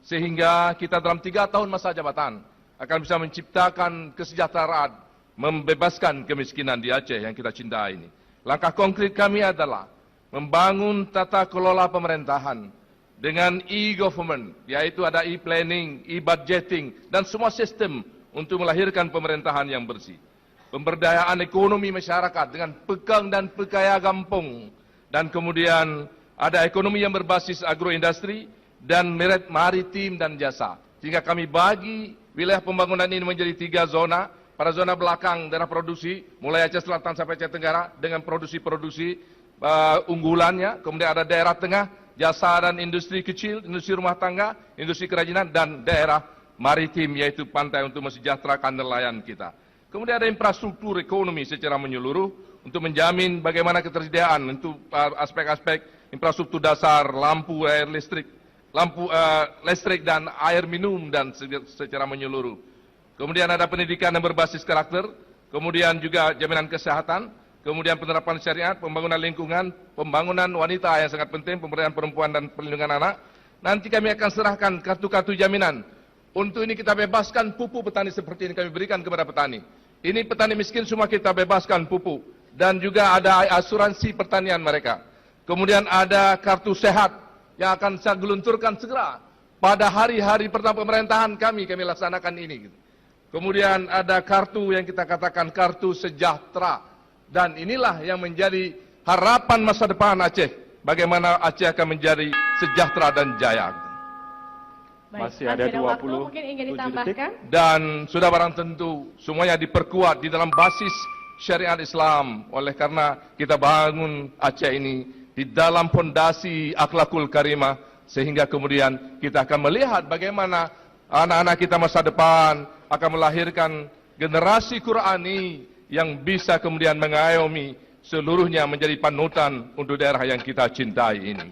sehingga kita dalam 3 tahun masa jabatan akan bisa menciptakan kesejahteraan, membebaskan kemiskinan di Aceh yang kita cintai ini. Langkah konkret kami adalah membangun tata kelola pemerintahan dengan e-government, yaitu ada e-planning, e-budgeting, dan semua sistem untuk melahirkan pemerintahan yang bersih. Pemberdayaan ekonomi masyarakat dengan pegang dan pekaya kampung, dan kemudian ada ekonomi yang berbasis agroindustri dan maritim dan jasa. Sehingga kami bagi wilayah pembangunan ini menjadi 3 zona. Pada zona belakang daerah produksi, mulai Aceh Selatan sampai Aceh Tenggara dengan produksi-produksi unggulannya. Kemudian ada daerah tengah, jasa dan industri kecil, industri rumah tangga, industri kerajinan, dan daerah maritim yaitu pantai untuk mensejahterakan nelayan kita. Kemudian ada infrastruktur ekonomi secara menyeluruh untuk menjamin bagaimana ketersediaan untuk aspek-aspek infrastruktur dasar, lampu, air listrik, listrik dan air minum dan secara menyeluruh. Kemudian ada pendidikan yang berbasis karakter, kemudian juga jaminan kesehatan, kemudian penerapan syariat, pembangunan lingkungan, pembangunan wanita yang sangat penting, pemberdayaan perempuan dan perlindungan anak. Nanti kami akan serahkan kartu-kartu jaminan. Untuk ini kita bebaskan pupuk petani seperti ini kami berikan kepada petani. Ini petani miskin semua kita bebaskan pupuk. Dan juga ada asuransi pertanian mereka. Kemudian ada kartu sehat yang akan saya gelunturkan segera. Pada hari-hari pertama pemerintahan kami laksanakan ini. Kemudian ada kartu yang kita katakan kartu sejahtera. Dan inilah yang menjadi harapan masa depan Aceh. Bagaimana Aceh akan menjadi sejahtera dan jaya. Baik, masih ada 20 mungkin ingin ditambahkan. Dan sudah barang tentu semuanya diperkuat di dalam basis syariat Islam. Oleh karena kita bangun Aceh ini di dalam fondasi akhlakul karimah. Sehingga kemudian kita akan melihat bagaimana anak-anak kita masa depan akan melahirkan generasi Qurani yang bisa kemudian mengayomi seluruhnya menjadi panutan untuk daerah yang kita cintai ini.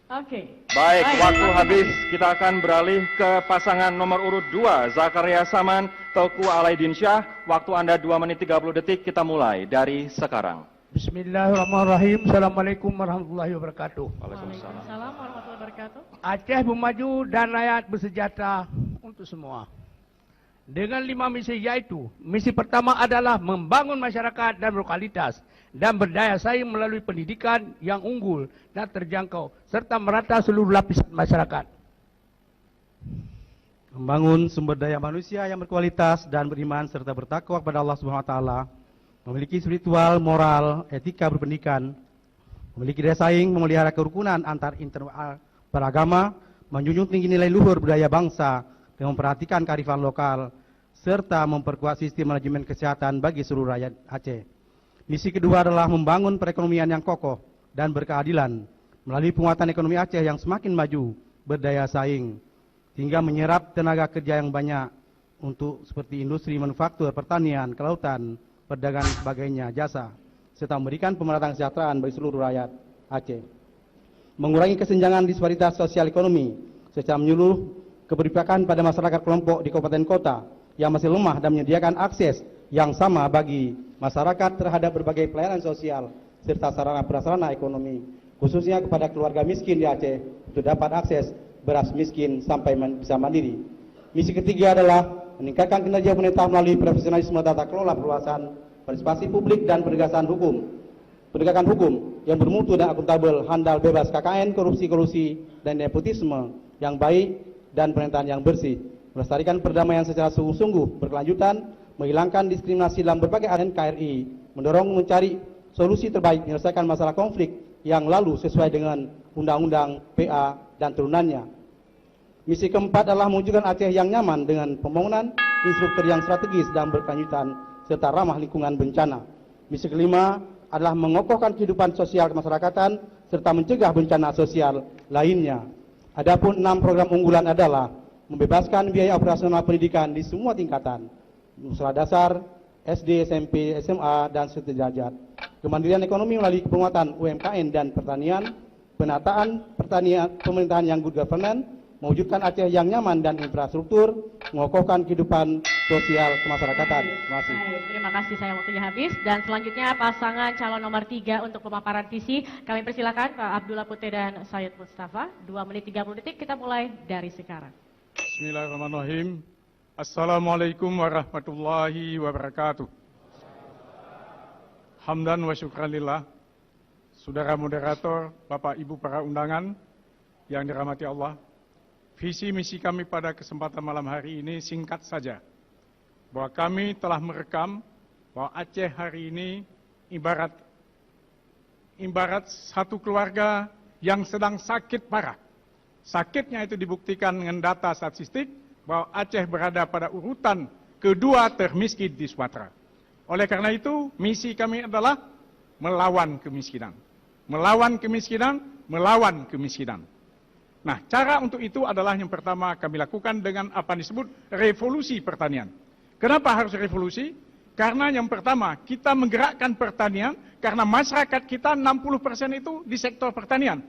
Oke. Baik, waktu habis. Kita akan beralih ke pasangan nomor urut 2, Zakaria Saman, Teuku Alaidin Syah. Waktu Anda 2 menit 30 detik, kita mulai dari sekarang. Bismillahirrahmanirrahim. Assalamualaikum warahmatullahi wabarakatuh. Waalaikumsalam warahmatullahi wabarakatuh. Aceh bermaju dan rakyat bersejahtera untuk semua. Dengan 5 misi yaitu, misi pertama adalah membangun masyarakat dan berkualitas dan berdaya saing melalui pendidikan yang unggul dan terjangkau serta merata seluruh lapisan masyarakat. Membangun sumber daya manusia yang berkualitas dan beriman serta bertakwa kepada Allah Subhanahu wa taala, memiliki spiritual, moral, etika berpendidikan, memiliki daya saing, memelihara kerukunan antar beragama, menjunjung tinggi nilai luhur budaya bangsa dengan memperhatikan kearifan lokal, serta memperkuat sistem manajemen kesehatan bagi seluruh rakyat Aceh. Misi kedua adalah membangun perekonomian yang kokoh dan berkeadilan melalui penguatan ekonomi Aceh yang semakin maju, berdaya saing, hingga menyerap tenaga kerja yang banyak untuk seperti industri manufaktur, pertanian, kelautan, perdagangan, sebagainya, jasa, serta memberikan pemerataan kesejahteraan bagi seluruh rakyat Aceh. Mengurangi kesenjangan disparitas sosial ekonomi secara menyeluruh, keberpihakan pada masyarakat kelompok di kabupaten kota yang masih lemah dan menyediakan akses yang sama bagi masyarakat terhadap berbagai pelayanan sosial serta sarana prasarana ekonomi, khususnya kepada keluarga miskin di Aceh untuk dapat akses beras miskin sampai bisa mandiri. Misi ketiga adalah meningkatkan kinerja pemerintah melalui profesionalisme tata kelola perluasan, partisipasi publik dan penegakan hukum yang bermutu dan akuntabel, handal bebas KKN, korupsi dan nepotisme yang baik dan pemerintahan yang bersih, melestarikan perdamaian secara sungguh-sungguh berkelanjutan, menghilangkan diskriminasi dalam berbagai NKRI, mendorong mencari solusi terbaik menyelesaikan masalah konflik yang lalu sesuai dengan Undang-Undang PA dan turunannya. Misi keempat adalah mewujudkan Aceh yang nyaman dengan pembangunan infrastruktur yang strategis dan berkelanjutan serta ramah lingkungan bencana. Misi kelima adalah mengokohkan kehidupan sosial kemasyarakatan serta mencegah bencana sosial lainnya. Adapun 6 program unggulan adalah membebaskan biaya operasional pendidikan di semua tingkatan, sekolah dasar, SD, SMP, SMA, dan sederajat. Kemandirian ekonomi melalui penguatan UMKM dan pertanian, penataan pemerintahan yang good governance, mewujudkan Aceh yang nyaman dan infrastruktur, mengokohkan kehidupan sosial kemasyarakatan. Terima kasih. Terima kasih, saya waktunya habis. Dan selanjutnya pasangan calon nomor 3 untuk pemaparan visi. Kami persilakan Pak Abdullah Putih dan Sayyid Mustafa. 2 menit 30 detik, kita mulai dari sekarang. Bismillahirrahmanirrahim. Assalamualaikum warahmatullahi wabarakatuh. Hamdan wa syukranillah. Saudara moderator, Bapak Ibu para undangan yang dirahmati Allah. Visi misi kami pada kesempatan malam hari ini singkat saja. Bahwa kami telah merekam bahwa Aceh hari ini ibarat satu keluarga yang sedang sakit parah. Sakitnya itu dibuktikan dengan data statistik bahwa Aceh berada pada urutan kedua termiskin di Sumatera. Oleh karena itu, misi kami adalah melawan kemiskinan. Melawan kemiskinan, melawan kemiskinan. Nah, cara untuk itu adalah yang pertama kami lakukan dengan apa yang disebut revolusi pertanian. Kenapa harus revolusi? Karena yang pertama, kita menggerakkan pertanian karena masyarakat kita 60% itu di sektor pertanian.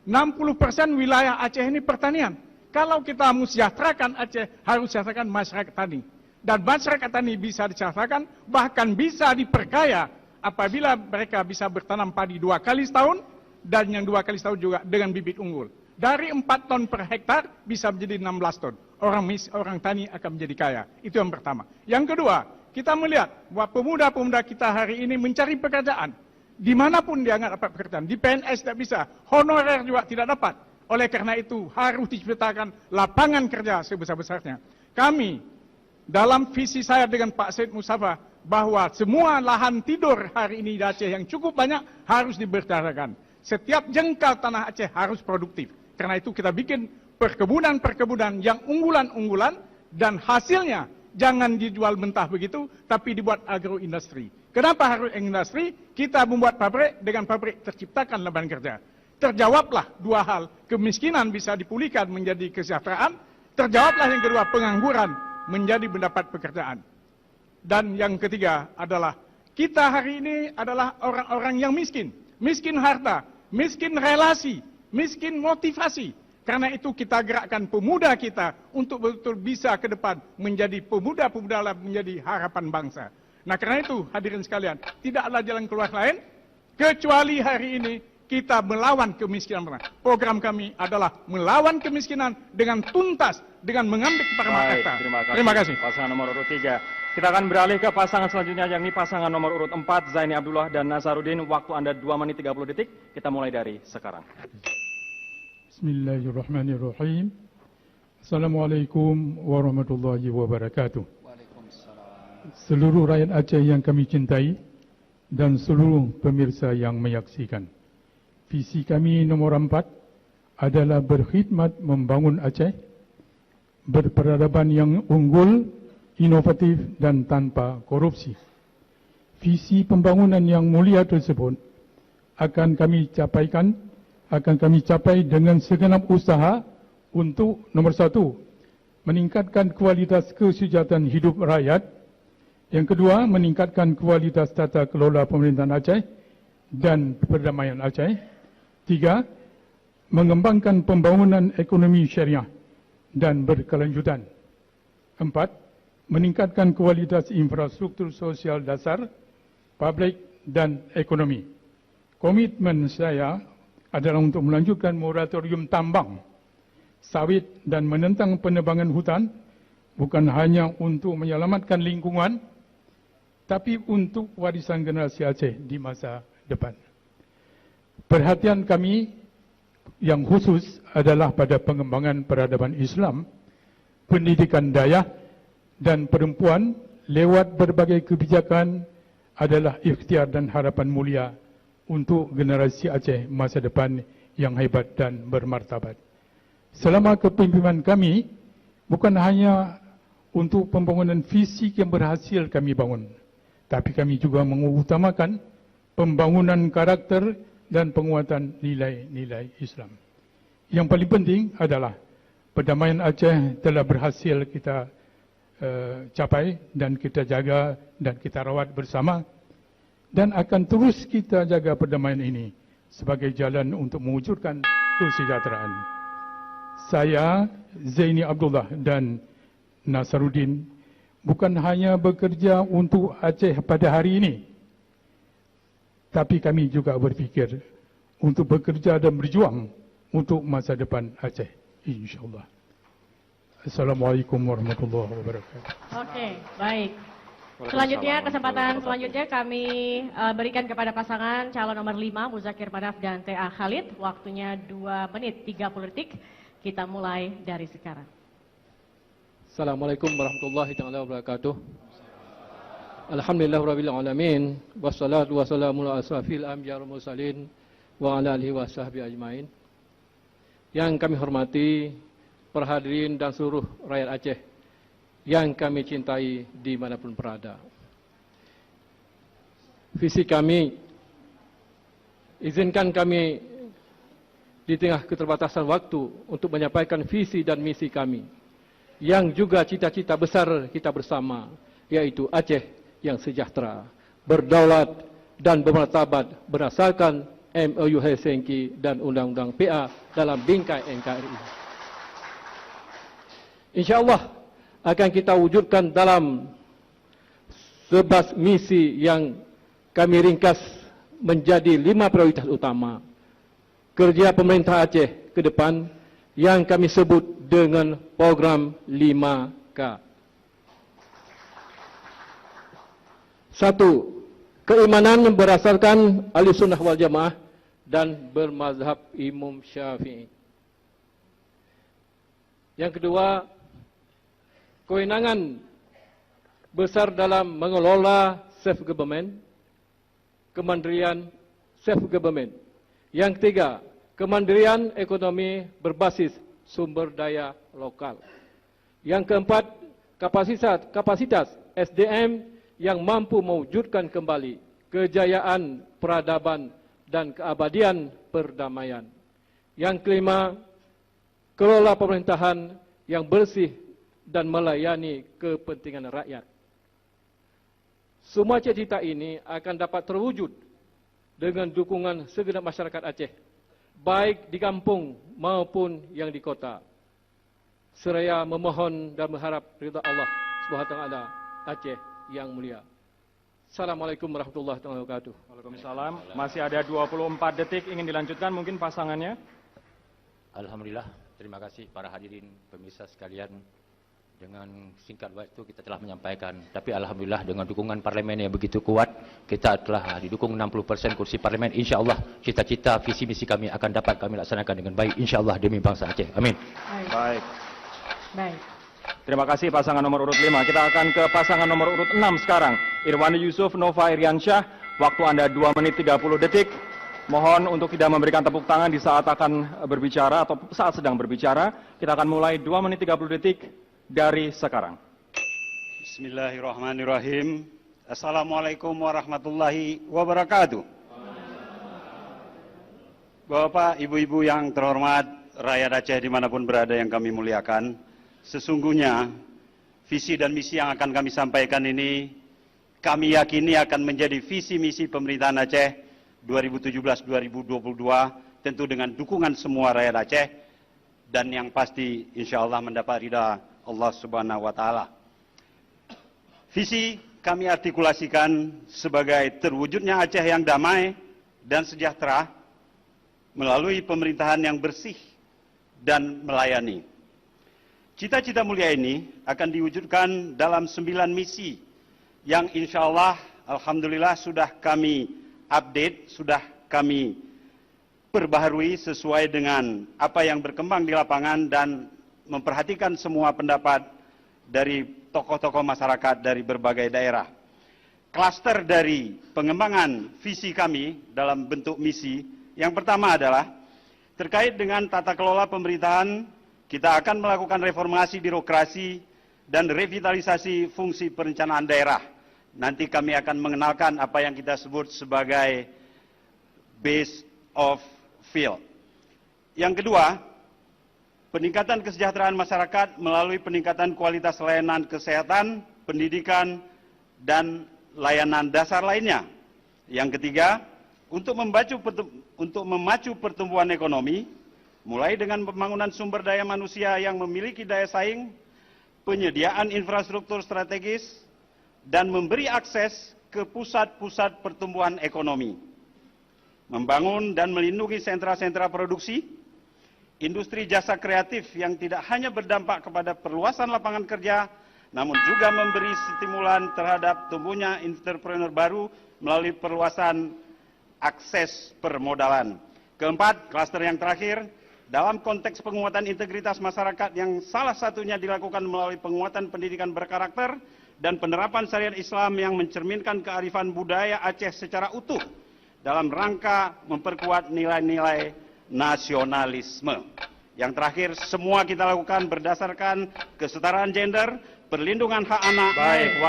60% wilayah Aceh ini pertanian. Kalau kita mensejahterakan Aceh, harus sejahterakan masyarakat tani. Dan masyarakat tani bisa disejahterakan, bahkan bisa diperkaya apabila mereka bisa bertanam padi 2 kali setahun, dan yang 2 kali setahun juga dengan bibit unggul. Dari 4 ton per hektar bisa menjadi 16 ton. Orang tani akan menjadi kaya. Itu yang pertama. Yang kedua, kita melihat bahwa pemuda-pemuda kita hari ini mencari pekerjaan. Dimanapun dia nggak dapat pekerjaan. Di PNS tidak bisa. Honorer juga tidak dapat. Oleh karena itu harus diciptakan lapangan kerja sebesar-besarnya. Kami dalam visi saya dengan Pak Said Mustafa bahwa semua lahan tidur hari ini di Aceh yang cukup banyak harus diberdayakan. Setiap jengkal tanah Aceh harus produktif. Karena itu kita bikin perkebunan-perkebunan yang unggulan-unggulan dan hasilnya jangan dijual mentah begitu, tapi dibuat agroindustri. Kenapa harus industri? Kita membuat pabrik, dengan pabrik terciptakan lapangan kerja. Terjawablah 2 hal, kemiskinan bisa dipulihkan menjadi kesejahteraan, terjawablah yang kedua, pengangguran menjadi mendapat pekerjaan. Dan yang ketiga adalah, kita hari ini adalah orang-orang yang miskin. Miskin harta, miskin relasi, miskin motivasi. Karena itu kita gerakkan pemuda kita untuk betul-betul bisa ke depan menjadi pemuda-pemuda menjadi harapan bangsa. Nah karena itu hadirin sekalian, tidak ada jalan keluar lain kecuali hari ini kita melawan kemiskinan. Program kami adalah melawan kemiskinan dengan tuntas, dengan mengambil para mereka. Terima kasih. Pasangan nomor urut 3. Kita akan beralih ke pasangan selanjutnya, yakni pasangan nomor urut 4, Zaini Abdullah dan Nasaruddin. Waktu Anda 2 menit 30 detik. Kita mulai dari sekarang. Bismillahirrahmanirrahim. Assalamualaikum warahmatullahi wabarakatuh. Seluruh rakyat Aceh yang kami cintai dan seluruh pemirsa yang menyaksikan. Visi kami nomor 4 adalah berkhidmat membangun Aceh berperadaban yang unggul, inovatif dan tanpa korupsi. Visi pembangunan yang mulia tersebut akan kami capai dengan segenap usaha untuk nomor 1, meningkatkan kualitas kesejahteraan hidup rakyat. Yang kedua, meningkatkan kualitas tata kelola pemerintahan Aceh dan perdamaian Aceh. 3, mengembangkan pembangunan ekonomi syariah dan berkelanjutan. 4, meningkatkan kualitas infrastruktur sosial dasar, publik dan ekonomi. Komitmen saya adalah untuk melanjutkan moratorium tambang, sawit dan menentang penebangan hutan, bukan hanya untuk menyelamatkan lingkungan, tapi untuk warisan generasi Aceh di masa depan. Perhatian kami yang khusus adalah pada pengembangan peradaban Islam, pendidikan dayah dan perempuan lewat berbagai kebijakan adalah ikhtiar dan harapan mulia untuk generasi Aceh masa depan yang hebat dan bermartabat. Selama kepimpinan kami, bukan hanya untuk pembangunan fisik yang berhasil kami bangun, tapi kami juga mengutamakan pembangunan karakter dan penguatan nilai-nilai Islam. Yang paling penting adalah perdamaian Aceh telah berhasil kita capai dan kita jaga dan kita rawat bersama, dan akan terus kita jaga perdamaian ini sebagai jalan untuk mewujudkan kesejahteraan. Saya, Zaini Abdullah dan Nasaruddin, bukan hanya bekerja untuk Aceh pada hari ini, tapi kami juga berfikir untuk bekerja dan berjuang untuk masa depan Aceh, insyaAllah. Assalamualaikum warahmatullahi wabarakatuh. Oke, baik. Selanjutnya, kesempatan selanjutnya kami berikan kepada pasangan calon nomor 5, Muzakir Manaf dan T.A. Khalid. Waktunya 2 menit 30 detik. Kita mulai dari sekarang. Assalamualaikum warahmatullahi wabarakatuh. Alhamdulillahirabbil alamin wassalatu wassalamu ala asrafil anbiya'i wal mursalin wa ala alihi washabbihi ajmain. Yang kami hormati para hadirin dan seluruh rakyat Aceh yang kami cintai dimanapun berada. Visi kami, izinkan kami di tengah keterbatasan waktu untuk menyampaikan visi dan misi kami, yang juga cita-cita besar kita bersama, yaitu Aceh yang sejahtera, berdaulat dan bermartabat berdasarkan MOU Helsinki dan Undang-Undang PA dalam bingkai NKRI. InsyaAllah akan kita wujudkan dalam 11 misi yang kami ringkas menjadi 5 prioritas utama kerja pemerintah Aceh ke depan yang kami sebut dengan program 5K. 1. Keimanan berdasarkan Ahlussunnah wal Jamaah dan bermazhab Imam Syafi'i. Yang kedua, kewenangan besar dalam mengelola self-government, kemandirian self-government. Yang ketiga, kemandirian ekonomi berbasis sumber daya lokal. Yang keempat, kapasitas SDM yang mampu mewujudkan kembali kejayaan peradaban dan keabadian perdamaian. Yang kelima, kelola pemerintahan yang bersih dan melayani kepentingan rakyat. Semua cita-cita ini akan dapat terwujud dengan dukungan segenap masyarakat Aceh, baik di kampung maupun yang di kota. Seraya memohon dan berharap ridha Allah Subhanahu wa taala Aceh yang mulia. Assalamualaikum warahmatullahi wabarakatuh. Waalaikumsalam. Masih ada 24 detik, ingin dilanjutkan mungkin pasangannya. Alhamdulillah, terima kasih para hadirin pemirsa sekalian. Dengan singkat waktu kita telah menyampaikan, tapi alhamdulillah dengan dukungan parlemen yang begitu kuat, kita telah didukung 60% kursi parlemen. InsyaAllah cita-cita visi misi kami akan dapat kami laksanakan dengan baik, InsyaAllah demi bangsa Aceh. Amin. Baik. Terima kasih pasangan nomor urut 5. Kita akan ke pasangan nomor urut 6 sekarang. Irwandi Yusuf, Nova Iriansyah. Waktu Anda 2 menit 30 detik. Mohon untuk tidak memberikan tepuk tangan di saat akan berbicara atau saat sedang berbicara. Kita akan mulai 2 menit 30 detik dari sekarang. Bismillahirrahmanirrahim. Assalamualaikum warahmatullahi wabarakatuh. Bapak, ibu-ibu yang terhormat, rakyat Aceh dimanapun berada yang kami muliakan, sesungguhnya visi dan misi yang akan kami sampaikan ini, kami yakini akan menjadi visi misi pemerintahan Aceh 2017-2022, tentu dengan dukungan semua rakyat Aceh, dan yang pasti insya Allah mendapat ridha Allah Subhanahu wa taala. Visi kami artikulasikan sebagai terwujudnya Aceh yang damai dan sejahtera melalui pemerintahan yang bersih dan melayani. Cita-cita mulia ini akan diwujudkan dalam 9 misi yang insya Allah alhamdulillah sudah kami update, sudah kami perbaharui sesuai dengan apa yang berkembang di lapangan dan memperhatikan semua pendapat dari tokoh-tokoh masyarakat dari berbagai daerah. Klaster dari pengembangan visi kami dalam bentuk misi, yang pertama adalah terkait dengan tata kelola pemerintahan, kita akan melakukan reformasi birokrasi dan revitalisasi fungsi perencanaan daerah. Nanti kami akan mengenalkan apa yang kita sebut sebagai base of field. Yang kedua, peningkatan kesejahteraan masyarakat melalui peningkatan kualitas layanan kesehatan, pendidikan, dan layanan dasar lainnya. Yang ketiga, untuk memacu pertumbuhan ekonomi, mulai dengan pembangunan sumber daya manusia yang memiliki daya saing, penyediaan infrastruktur strategis, dan memberi akses ke pusat-pusat pertumbuhan ekonomi. Membangun dan melindungi sentra-sentra produksi, industri jasa kreatif yang tidak hanya berdampak kepada perluasan lapangan kerja, namun juga memberi stimulan terhadap tumbuhnya entrepreneur baru melalui perluasan akses permodalan. Keempat, klaster yang terakhir, dalam konteks penguatan integritas masyarakat yang salah satunya dilakukan melalui penguatan pendidikan berkarakter dan penerapan syariat Islam yang mencerminkan kearifan budaya Aceh secara utuh dalam rangka memperkuat nilai-nilai nasionalisme. Yang terakhir, semua kita lakukan berdasarkan kesetaraan gender, perlindungan hak anak,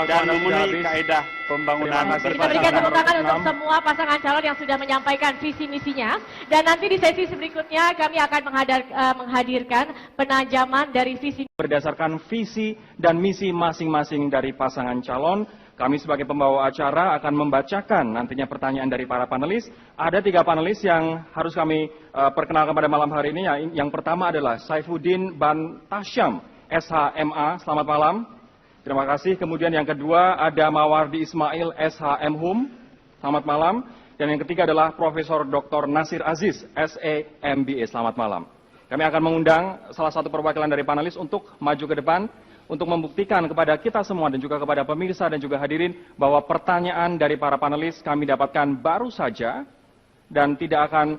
dan memenuhi kaedah pembangunan Kita berikan tepuk tangan untuk semua pasangan calon yang sudah menyampaikan visi misinya. Dan nanti di sesi berikutnya kami akan menghadirkan penajaman dari visi. Berdasarkan visi dan misi masing-masing dari pasangan calon, kami sebagai pembawa acara akan membacakan nantinya pertanyaan dari para panelis. Ada 3 panelis yang harus kami perkenalkan pada malam hari ini. Yang pertama adalah Saifuddin Ban Tasyam, SHMA, selamat malam. Terima kasih. Kemudian yang kedua ada Mawardi Ismail, SHM Hum, selamat malam. Dan yang ketiga adalah Profesor Dr. Nasir Aziz, SE MBA, selamat malam. Kami akan mengundang salah satu perwakilan dari panelis untuk maju ke depan, untuk membuktikan kepada kita semua dan juga kepada pemirsa dan juga hadirin bahwa pertanyaan dari para panelis kami dapatkan baru saja dan tidak akan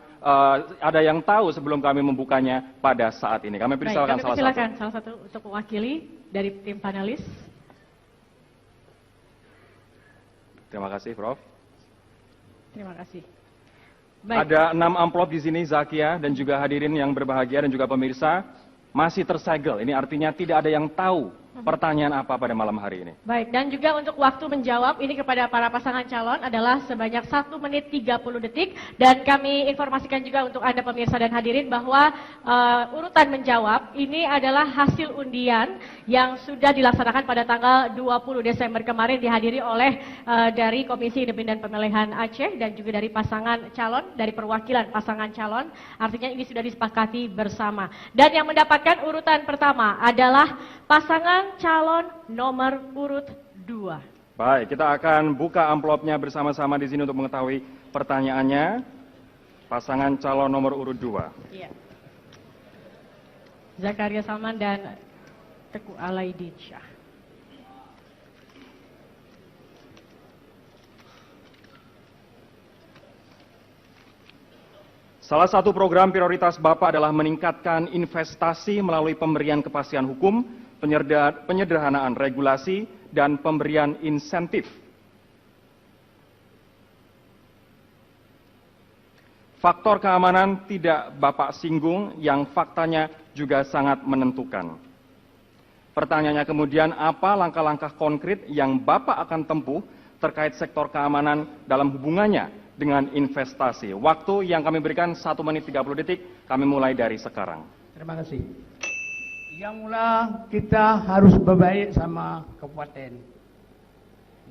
ada yang tahu sebelum kami membukanya pada saat ini. Kami persilakan salah satu untuk mewakili dari tim panelis. Terima kasih, Prof. Terima kasih. Ada 6 amplop di sini, Zakia dan juga hadirin yang berbahagia dan juga pemirsa masih tersegel. Ini artinya tidak ada yang tahu pertanyaan apa pada malam hari ini. Baik, dan juga untuk waktu menjawab ini kepada para pasangan calon adalah sebanyak 1 menit 30 detik. Dan kami informasikan juga untuk Anda pemirsa dan hadirin bahwa urutan menjawab ini adalah hasil undian yang sudah dilaksanakan pada tanggal 20 Desember kemarin dihadiri oleh dari Komisi Independen Pemilihan Aceh dan juga dari pasangan calon, dari perwakilan pasangan calon. Artinya ini sudah disepakati bersama. Dan yang mendapatkan urutan pertama adalah pasangan calon nomor urut 2. Baik, kita akan buka amplopnya bersama-sama di sini untuk mengetahui pertanyaannya. Pasangan calon nomor urut 2. Iya. Zakaria Salman dan Teguh Alaidin Syah. Salah satu program prioritas Bapak adalah meningkatkan investasi melalui pemberian kepastian hukum, penyederhanaan regulasi, dan pemberian insentif. Faktor keamanan tidak Bapak singgung yang faktanya juga sangat menentukan. Pertanyaannya kemudian, apa langkah-langkah konkret yang Bapak akan tempuh terkait sektor keamanan dalam hubungannya dengan investasi? Waktu yang kami berikan 1 menit 30 detik, kami mulai dari sekarang. Terima kasih. Yang mula kita harus berbaik sama kabupaten.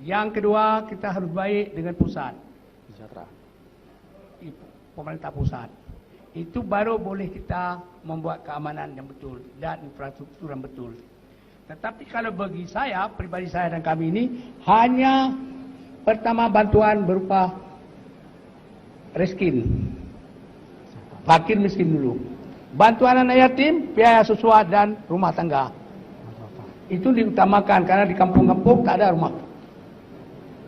Yang kedua kita harus baik dengan pusat. Pemerintah pusat. Itu baru boleh kita membuat keamanan yang betul dan infrastruktur yang betul. Tetapi kalau bagi saya, pribadi saya dan kami ini, hanya pertama bantuan berupa reskin. Fakir miskin dulu. Bantuan anak yatim, biaya sesuai dan rumah tangga. Itu diutamakan karena di kampung-kampung tak ada rumah.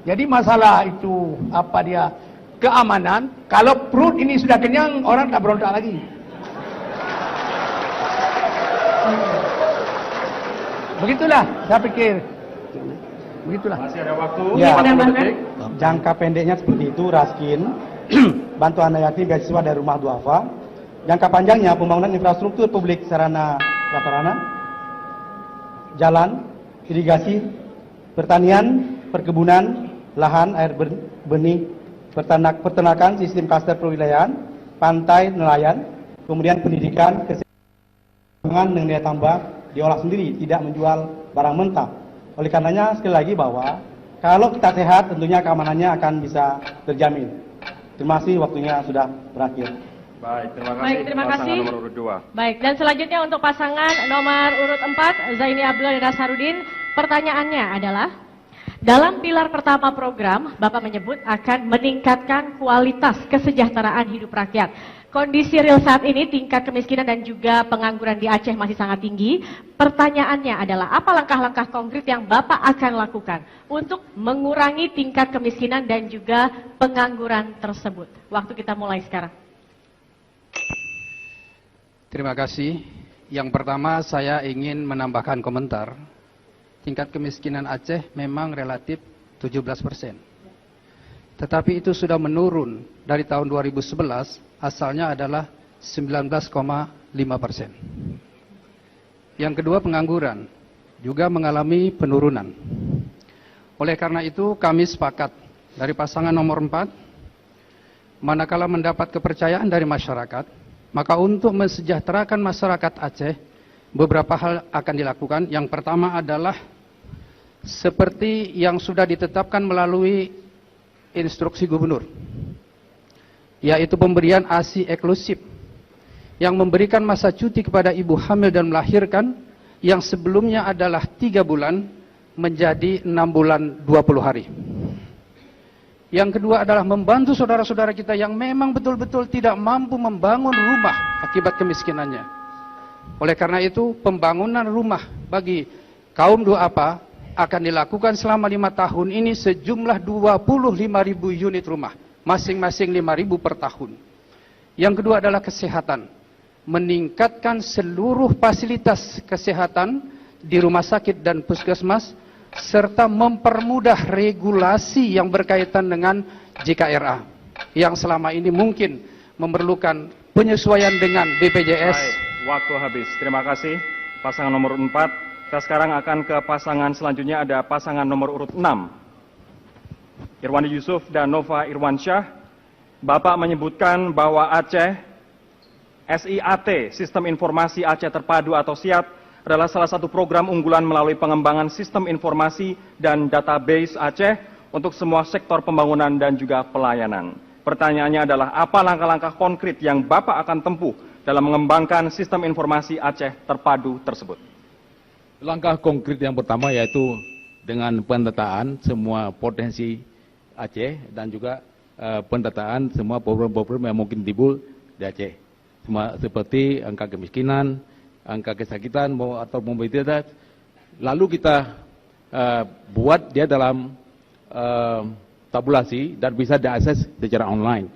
Jadi masalah itu apa dia keamanan. Kalau perut ini sudah kenyang, orang tak berontak lagi. Begitulah saya pikir. Begitulah. Masih ada waktu. Ya, jangka pendeknya seperti itu, raskin, bantuan anak yatim, beasiswa dari rumah duafa. Jangka panjangnya pembangunan infrastruktur publik sarana prasarana, jalan, irigasi, pertanian, perkebunan, lahan, air benih, peternakan, sistem klaster perwilayahan, pantai, nelayan, kemudian pendidikan, kesehatan dengan nilai tambah diolah sendiri, tidak menjual barang mentah. Oleh karenanya sekali lagi bahwa kalau kita sehat tentunya keamanannya akan bisa terjamin. Terima kasih, waktunya sudah berakhir. Baik, terima kasih. Pasangan nomor urut 2. Baik, dan selanjutnya untuk pasangan nomor urut 4, Zaini Abdullah dan Nasarudin. Pertanyaannya adalah, dalam pilar pertama program, Bapak menyebut akan meningkatkan kualitas kesejahteraan hidup rakyat. Kondisi real saat ini tingkat kemiskinan dan juga pengangguran di Aceh masih sangat tinggi. Pertanyaannya adalah apa langkah-langkah konkret yang Bapak akan lakukan untuk mengurangi tingkat kemiskinan dan juga pengangguran tersebut? Waktu kita mulai sekarang. Terima kasih. Yang pertama saya ingin menambahkan komentar. Tingkat kemiskinan Aceh memang relatif 17%. Tetapi itu sudah menurun dari tahun 2011, asalnya adalah 19,5%. Yang kedua, pengangguran juga mengalami penurunan. Oleh karena itu kami sepakat dari pasangan nomor 4, manakala mendapat kepercayaan dari masyarakat, maka untuk mensejahterakan masyarakat Aceh, beberapa hal akan dilakukan. Yang pertama adalah seperti yang sudah ditetapkan melalui instruksi gubernur, yaitu pemberian ASI eksklusif yang memberikan masa cuti kepada ibu hamil dan melahirkan yang sebelumnya adalah 3 bulan menjadi 6 bulan 20 hari. Yang kedua adalah membantu saudara-saudara kita yang memang betul-betul tidak mampu membangun rumah akibat kemiskinannya. Oleh karena itu pembangunan rumah bagi kaum duafa akan dilakukan selama 5 tahun ini sejumlah 25.000 unit rumah, masing-masing 5.000 per tahun. Yang kedua adalah kesehatan, meningkatkan seluruh fasilitas kesehatan di rumah sakit dan puskesmas, serta mempermudah regulasi yang berkaitan dengan JKRA, yang selama ini mungkin memerlukan penyesuaian dengan BPJS. Baik, waktu habis. Terima kasih pasangan nomor 4. Kita sekarang akan ke pasangan selanjutnya, ada pasangan nomor urut 6. Irwandi Yusuf dan Nova Irwansyah. Bapak menyebutkan bahwa Aceh, SIAT, Sistem Informasi Aceh Terpadu atau SIAT, adalah salah satu program unggulan melalui pengembangan sistem informasi dan database Aceh untuk semua sektor pembangunan dan juga pelayanan. Pertanyaannya adalah apa langkah-langkah konkret yang Bapak akan tempuh dalam mengembangkan sistem informasi Aceh Terpadu tersebut? Langkah konkret yang pertama yaitu dengan pendataan semua potensi Aceh dan juga pendataan semua problem-problem yang mungkin timbul di Aceh. Seperti angka kemiskinan, angka kesakitan atau mobilitas. Lalu kita buat dia dalam tabulasi dan bisa diakses secara online.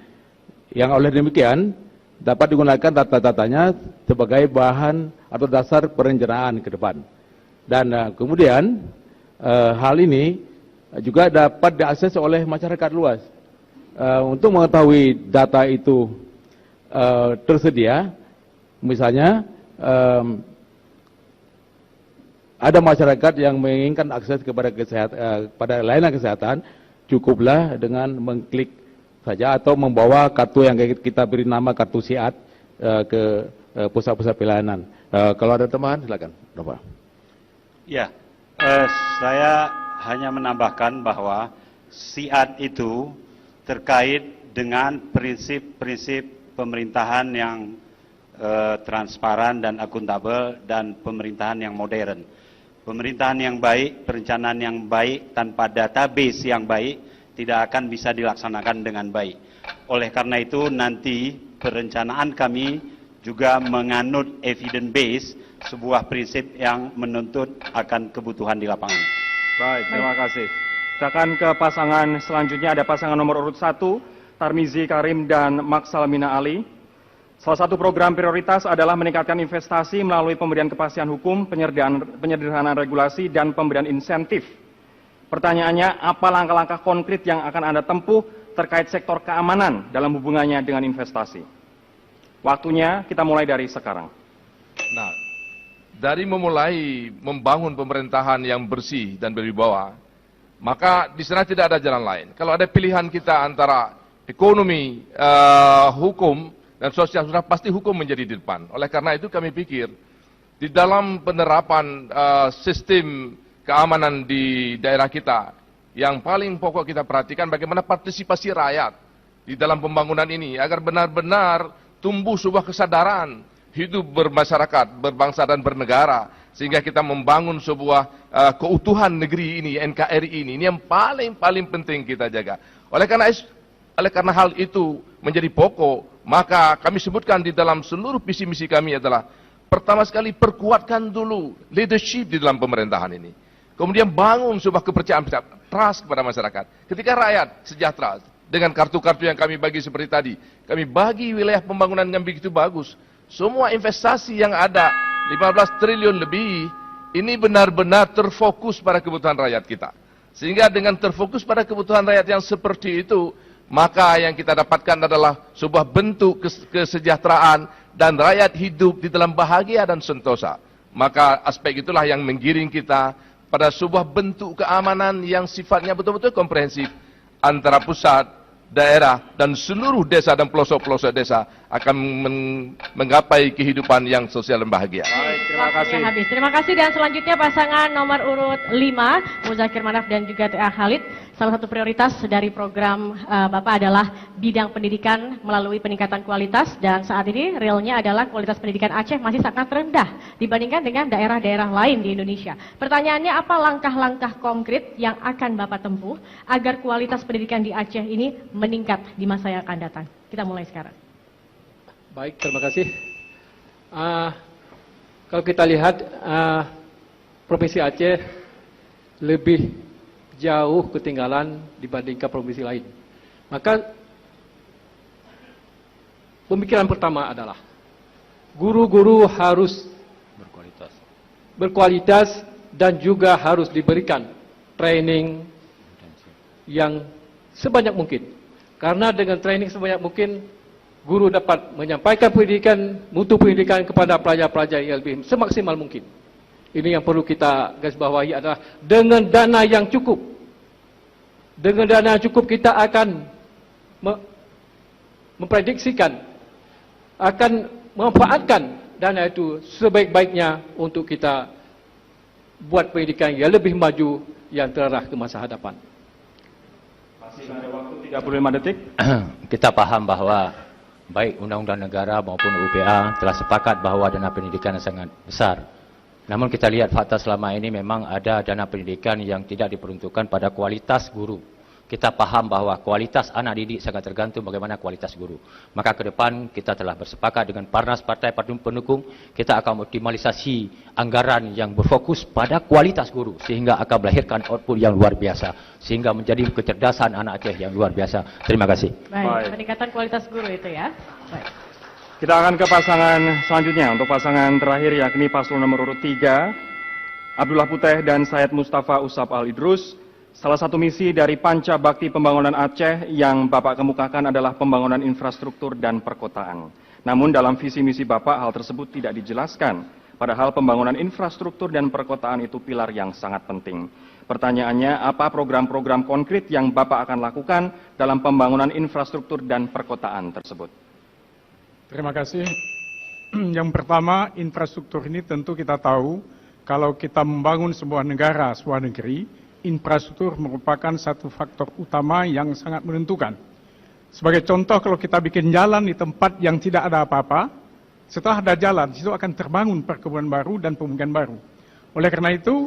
Yang oleh demikian dapat digunakan data-datanya sebagai bahan atau dasar perencanaan ke depan. Dan kemudian hal ini juga dapat diakses oleh masyarakat luas. Untuk mengetahui data itu tersedia, misalnya ada masyarakat yang menginginkan akses kepada pada layanan kesehatan, cukuplah dengan mengklik saja atau membawa kartu yang kita beri nama kartu SIAT ke pusat-pusat pelayanan. Kalau ada tambahan, silakan, Bapak. Ya, saya hanya menambahkan bahwa SIAT itu terkait dengan prinsip-prinsip pemerintahan yang transparan dan akuntabel dan pemerintahan yang modern. Pemerintahan yang baik, perencanaan yang baik tanpa database yang baik tidak akan bisa dilaksanakan dengan baik. Oleh karena itu nanti perencanaan kami juga menganut evidence base, sebuah prinsip yang menuntut akan kebutuhan di lapangan. Baik, terima kasih. Kita akan ke pasangan selanjutnya, ada pasangan nomor urut 1, Tarmizi Karim dan Maksalmina Ali. Salah satu program prioritas adalah meningkatkan investasi melalui pemberian kepastian hukum, penyederhanaan regulasi, dan pemberian insentif. Pertanyaannya, apa langkah-langkah konkret yang akan Anda tempuh terkait sektor keamanan dalam hubungannya dengan investasi? Waktunya kita mulai dari sekarang. Nah, dari memulai membangun pemerintahan yang bersih dan berwibawa, maka di sana tidak ada jalan lain. Kalau ada pilihan kita antara ekonomi, hukum, dan sosial, sudah pasti hukum menjadi di depan. Oleh karena itu kami pikir, di dalam penerapan sistem keamanan di daerah kita, yang paling pokok kita perhatikan bagaimana partisipasi rakyat di dalam pembangunan ini, agar benar-benar tumbuh sebuah kesadaran hidup bermasyarakat, berbangsa dan bernegara, sehingga kita membangun sebuah keutuhan negeri ini, NKRI ini yang paling penting kita jaga. Oleh karena hal itu menjadi pokok, Maka kami sebutkan di dalam seluruh visi misi kami adalah pertama sekali perkuatkan dulu leadership di dalam pemerintahan ini. Kemudian bangun sebuah kepercayaan, trust kepada masyarakat. Ketika rakyat sejahtera dengan kartu-kartu yang kami bagi seperti tadi, kami bagi wilayah pembangunan yang begitu bagus. Semua investasi yang ada 15 triliun lebih ini benar-benar terfokus pada kebutuhan rakyat kita. Sehingga dengan terfokus pada kebutuhan rakyat yang seperti itu, maka yang kita dapatkan adalah sebuah bentuk kesejahteraan dan rakyat hidup di dalam bahagia dan sentosa. Maka aspek itulah yang menggiring kita pada sebuah bentuk keamanan yang sifatnya betul-betul komprehensif antara pusat, daerah, dan seluruh desa dan pelosok-pelosok desa akan menggapai kehidupan yang sosial dan bahagia. Baik, terima kasih. Habis. Terima kasih, dan selanjutnya pasangan nomor urut 5, Muzakir Manaf dan juga T.A. Khalid. Salah satu prioritas dari program Bapak adalah bidang pendidikan melalui peningkatan kualitas, dan saat ini realnya adalah kualitas pendidikan Aceh masih sangat rendah dibandingkan dengan daerah-daerah lain di Indonesia. Pertanyaannya, apa langkah-langkah konkret yang akan Bapak tempuh agar kualitas pendidikan di Aceh ini meningkat di masa yang akan datang? Kita mulai sekarang. Baik, terima kasih. Kalau kita lihat Provinsi Aceh lebih jauh ketinggalan dibandingkan provinsi lain. Maka pemikiran pertama adalah guru-guru harus berkualitas dan juga harus diberikan training yang sebanyak mungkin. Karena dengan training sebanyak mungkin, guru dapat menyampaikan pendidikan, mutu pendidikan kepada pelajar-pelajar yang lebih semaksimal mungkin. Ini yang perlu kita garis bawahi adalah dengan dana yang cukup. Dengan dana yang cukup kita akan memprediksikan, akan memanfaatkan dana itu sebaik-baiknya untuk kita buat pendidikan yang lebih maju, yang terarah ke masa hadapan. Masih ada waktu 35 detik. Kita paham bahwa baik Undang-Undang Negara maupun UPA telah sepakat bahwa dana pendidikan sangat besar. Namun kita lihat fakta selama ini memang ada dana pendidikan yang tidak diperuntukkan pada kualitas guru. Kita paham bahwa kualitas anak didik sangat tergantung bagaimana kualitas guru. Maka ke depan kita telah bersepakat dengan Parnas Partai Pendukung, kita akan optimalisasi anggaran yang berfokus pada kualitas guru sehingga akan melahirkan output yang luar biasa, sehingga menjadi kecerdasan anak Aceh yang luar biasa. Terima kasih. Baik, peningkatan kualitas guru itu ya. Baik. Kita akan ke pasangan selanjutnya. Untuk pasangan terakhir yakni paslon nomor urut 3, Abdullah Puteh dan Syed Mustafa Usap Al-Idrus. Salah satu misi dari Panca Bakti Pembangunan Aceh yang Bapak kemukakan adalah pembangunan infrastruktur dan perkotaan. Namun dalam visi misi Bapak hal tersebut tidak dijelaskan. Padahal pembangunan infrastruktur dan perkotaan itu pilar yang sangat penting. Pertanyaannya, apa program-program konkret yang Bapak akan lakukan dalam pembangunan infrastruktur dan perkotaan tersebut? Terima kasih. Yang pertama, infrastruktur ini tentu kita tahu kalau kita membangun sebuah negara, sebuah negeri, infrastruktur merupakan satu faktor utama yang sangat menentukan. Sebagai contoh, kalau kita bikin jalan di tempat yang tidak ada apa-apa, setelah ada jalan, di situ akan terbangun perkebunan baru dan pemukiman baru. Oleh karena itu,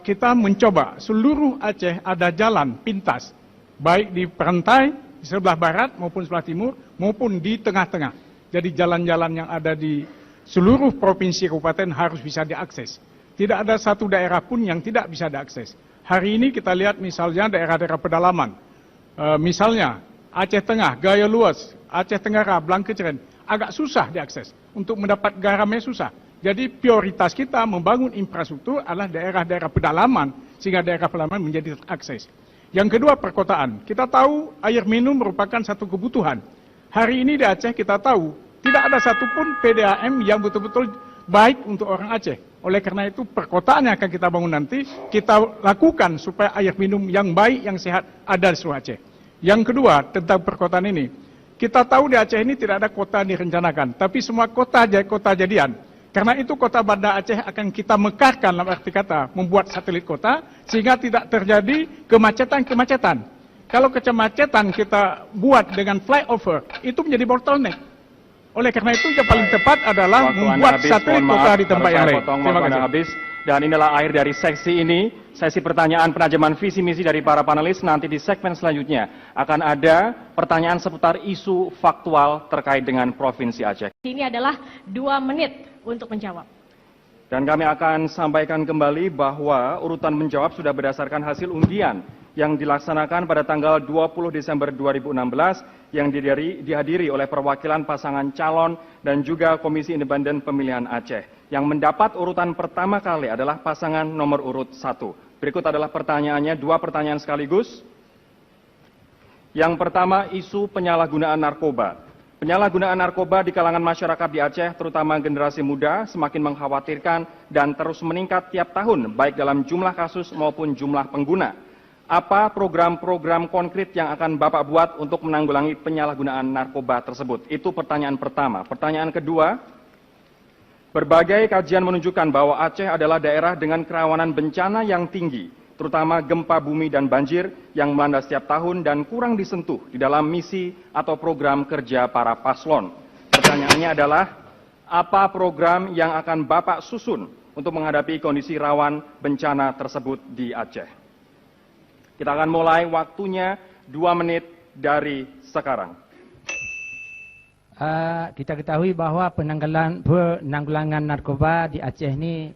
kita mencoba seluruh Aceh ada jalan pintas, baik di pantai, di sebelah barat maupun sebelah timur, maupun di tengah-tengah. Jadi jalan-jalan yang ada di seluruh provinsi kabupaten harus bisa diakses. Tidak ada satu daerah pun yang tidak bisa diakses. Hari ini kita lihat misalnya daerah-daerah pedalaman. Misalnya Aceh Tengah, Gaya Luas, Aceh Tenggara, Blangkeceren, agak susah diakses. Untuk mendapat garamnya susah. Jadi prioritas kita membangun infrastruktur adalah daerah-daerah pedalaman, sehingga daerah pedalaman menjadi terakses. Yang kedua, perkotaan. Kita tahu air minum merupakan satu kebutuhan. Hari ini di Aceh kita tahu tidak ada satupun PDAM yang betul-betul baik untuk orang Aceh. Oleh karena itu perkotaan yang akan kita bangun nanti, kita lakukan supaya air minum yang baik, yang sehat ada di seluruh Aceh. Yang kedua, tentang perkotaan ini. Kita tahu di Aceh ini tidak ada kota direncanakan, tapi semua kota jadian. Karena itu kota Banda Aceh akan kita mekarkan dalam arti kata, membuat satelit kota, sehingga tidak terjadi kemacetan-kemacetan. Kalau kemacetan kita buat dengan flyover, itu menjadi bottleneck. Oleh karena itu yang paling tepat adalah membuat satelit kota di tempat yang lain. Terima kasih. Dan inilah akhir dari seksi ini, sesi pertanyaan penajaman visi misi dari para panelis. Nanti di segmen selanjutnya akan ada pertanyaan seputar isu faktual terkait dengan Provinsi Aceh. Ini adalah 2 menit untuk menjawab. Dan kami akan sampaikan kembali bahwa urutan menjawab sudah berdasarkan hasil undian yang dilaksanakan pada tanggal 20 Desember 2016 yang dihadiri oleh perwakilan pasangan calon dan juga Komisi Independen Pemilihan Aceh. Yang mendapat urutan pertama kali adalah pasangan nomor urut 1. Berikut adalah pertanyaannya, 2 pertanyaan sekaligus. Yang pertama, isu penyalahgunaan narkoba. Penyalahgunaan narkoba di kalangan masyarakat di Aceh, terutama generasi muda, semakin mengkhawatirkan dan terus meningkat tiap tahun, baik dalam jumlah kasus maupun jumlah pengguna. Apa program-program konkret yang akan Bapak buat untuk menanggulangi penyalahgunaan narkoba tersebut? Itu pertanyaan pertama. Pertanyaan kedua, berbagai kajian menunjukkan bahwa Aceh adalah daerah dengan kerawanan bencana yang tinggi, terutama gempa bumi dan banjir yang melanda setiap tahun dan kurang disentuh di dalam misi atau program kerja para paslon. Pertanyaannya adalah, apa program yang akan Bapak susun untuk menghadapi kondisi rawan bencana tersebut di Aceh? Kita akan mulai, waktunya 2 menit dari sekarang. Kita ketahui bahwa penanggulangan narkoba di Aceh ini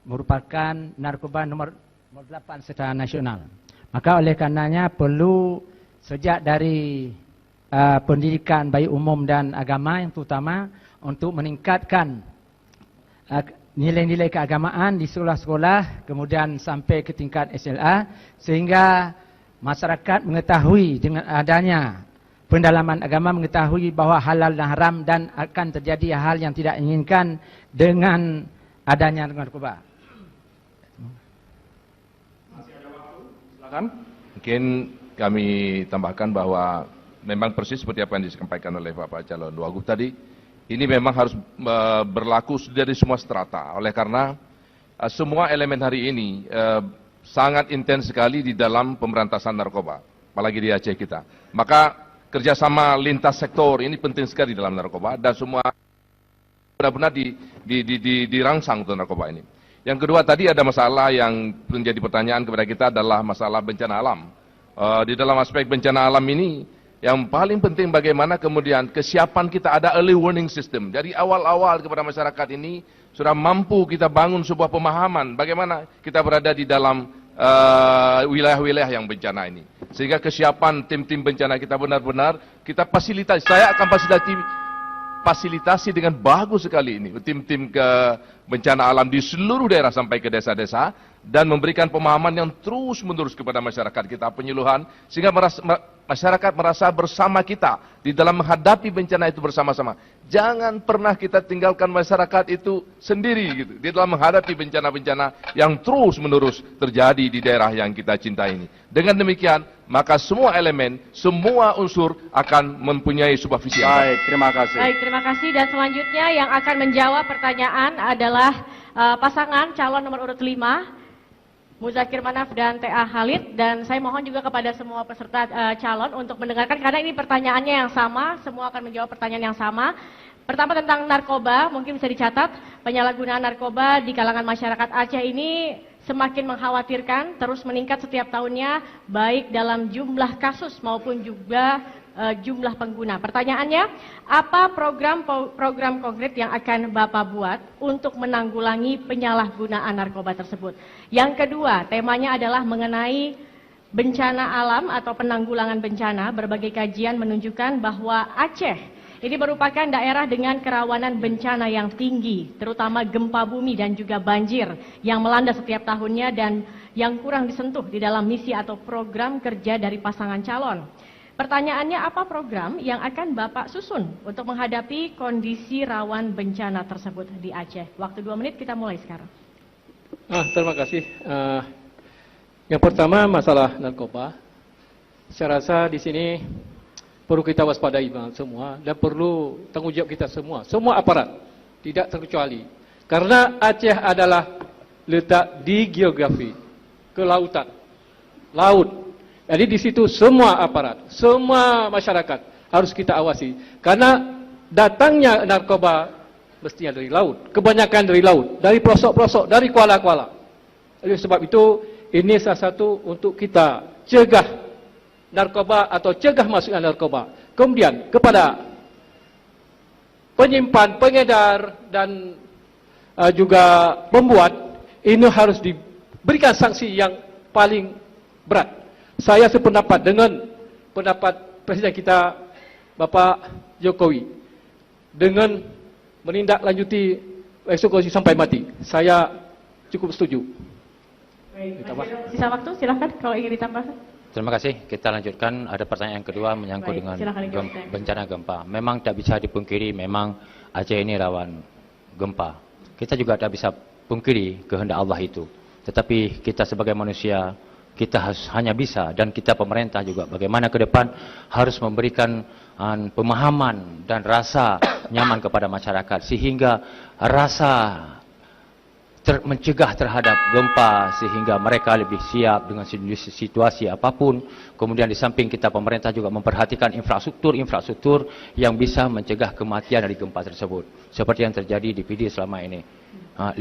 merupakan narkoba nomor 8 secara nasional. Maka oleh karenanya perlu sejak dari pendidikan baik umum dan agama yang terutama untuk meningkatkan nilai-nilai keagamaan di sekolah-sekolah, kemudian sampai ke tingkat SLA, sehingga masyarakat mengetahui dengan adanya pendalaman agama, mengetahui bahwa halal dan haram dan akan terjadi hal yang tidak inginkan dengan adanya narkoba. Masih ada waktu, silakan. Mungkin kami tambahkan bahwa memang persis seperti apa yang disampaikan oleh Bapak Calon Wagub tadi. Ini memang harus berlaku dari semua strata. Oleh karena semua elemen hari ini sangat intens sekali di dalam pemberantasan narkoba, apalagi di Aceh kita. Maka kerjasama lintas sektor ini penting sekali dalam narkoba dan semua benar-benar dirangsang untuk narkoba ini. Yang kedua tadi ada masalah yang menjadi pertanyaan kepada kita adalah masalah bencana alam. Di dalam aspek bencana alam ini, yang paling penting bagaimana kemudian kesiapan kita ada early warning system. Dari awal-awal kepada masyarakat ini sudah mampu kita bangun sebuah pemahaman bagaimana kita berada di dalam wilayah-wilayah yang bencana ini. Sehingga kesiapan tim-tim bencana kita benar-benar kita fasilitasi. Saya akan fasilitasi dengan bagus sekali ini. Tim-tim ke bencana alam di seluruh daerah sampai ke desa-desa. Dan memberikan pemahaman yang terus-menerus kepada masyarakat kita, penyuluhan. Sehingga masyarakat merasa bersama kita di dalam menghadapi bencana itu bersama-sama. Jangan pernah kita tinggalkan masyarakat itu sendiri gitu, di dalam menghadapi bencana-bencana yang terus-menerus terjadi di daerah yang kita cintai ini. Dengan demikian, maka semua elemen, semua unsur akan mempunyai sebuah visi. Baik, terima kasih. Baik, terima kasih. Dan selanjutnya yang akan menjawab pertanyaan adalah pasangan calon nomor urut 5. Muzakir Manaf dan T.A. Khalid, dan saya mohon juga kepada semua peserta calon untuk mendengarkan karena ini pertanyaannya yang sama, semua akan menjawab pertanyaan yang sama. Pertama tentang narkoba, mungkin bisa dicatat, penyalahgunaan narkoba di kalangan masyarakat Aceh ini semakin mengkhawatirkan, terus meningkat setiap tahunnya, baik dalam jumlah kasus maupun juga jumlah pengguna. Pertanyaannya, apa program konkret yang akan Bapak buat untuk menanggulangi penyalahgunaan narkoba tersebut? Yang kedua, temanya adalah mengenai bencana alam atau penanggulangan bencana. Berbagai kajian menunjukkan bahwa Aceh ini merupakan daerah dengan kerawanan bencana yang tinggi, terutama gempa bumi dan juga banjir yang melanda setiap tahunnya dan yang kurang disentuh di dalam misi atau program kerja dari pasangan calon. Pertanyaannya, apa program yang akan Bapak susun untuk menghadapi kondisi rawan bencana tersebut di Aceh? Waktu 2 menit, kita mulai sekarang. Terima kasih. Yang pertama, masalah narkoba. Saya rasa di sini perlu kita waspadai semua dan perlu tanggung jawab kita semua aparat, tidak terkecuali. Karena Aceh adalah letak di geografi, kelautan, laut. Jadi di situ semua aparat, semua masyarakat harus kita awasi. Karena datangnya narkoba mestinya dari laut, kebanyakan dari laut, dari pelosok-pelosok, dari kuala-kuala. Oleh sebab itu, ini salah satu untuk kita cegah narkoba atau cegah masuknya narkoba. Kemudian kepada penyimpan, pengedar dan juga pembuat, ini harus diberikan sanksi yang paling berat. Saya sependapat dengan pendapat Presiden kita Bapak Jokowi dengan menindaklanjuti eksekusi sampai mati. Saya cukup setuju. Baik, sisa waktu silahkan kalau ingin ditambahkan. Terima kasih. Kita lanjutkan. Ada pertanyaan yang kedua menyangkut dengan bencana gempa. Memang tak bisa dipungkiri, memang Aceh ini rawan gempa. Kita juga tak bisa pungkiri kehendak Allah itu. Tetapi kita sebagai manusia, kita hanya bisa, dan kita pemerintah juga bagaimana ke depan harus memberikan pemahaman dan rasa nyaman kepada masyarakat sehingga rasa mencegah terhadap gempa sehingga mereka lebih siap dengan situasi apapun. Kemudian di samping kita pemerintah juga memperhatikan infrastruktur yang bisa mencegah kematian dari gempa tersebut. Seperti yang terjadi di PD selama ini. 5%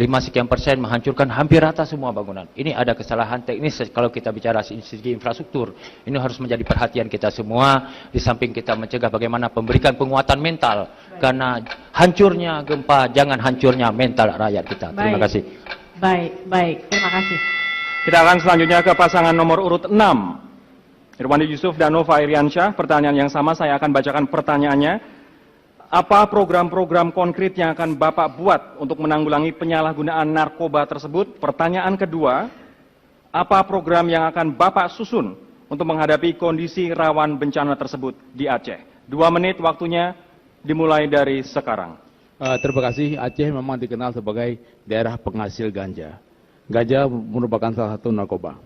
menghancurkan hampir rata semua bangunan. Ini ada kesalahan teknis kalau kita bicara segi infrastruktur. Ini harus menjadi perhatian kita semua. Di samping kita mencegah bagaimana memberikan penguatan mental. Karena hancurnya gempa, jangan hancurnya mental rakyat kita. Terima kasih. Baik. Terima kasih. Kita akan selanjutnya ke pasangan nomor urut 6. Irwandi Yusuf dan Nova Iriansyah. Pertanyaan yang sama, saya akan bacakan pertanyaannya. Apa program-program konkret yang akan Bapak buat untuk menanggulangi penyalahgunaan narkoba tersebut? Pertanyaan kedua, apa program yang akan Bapak susun untuk menghadapi kondisi rawan bencana tersebut di Aceh? 2 menit waktunya dimulai dari sekarang. Terima kasih. Aceh memang dikenal sebagai daerah penghasil ganja. Ganja merupakan salah satu narkoba.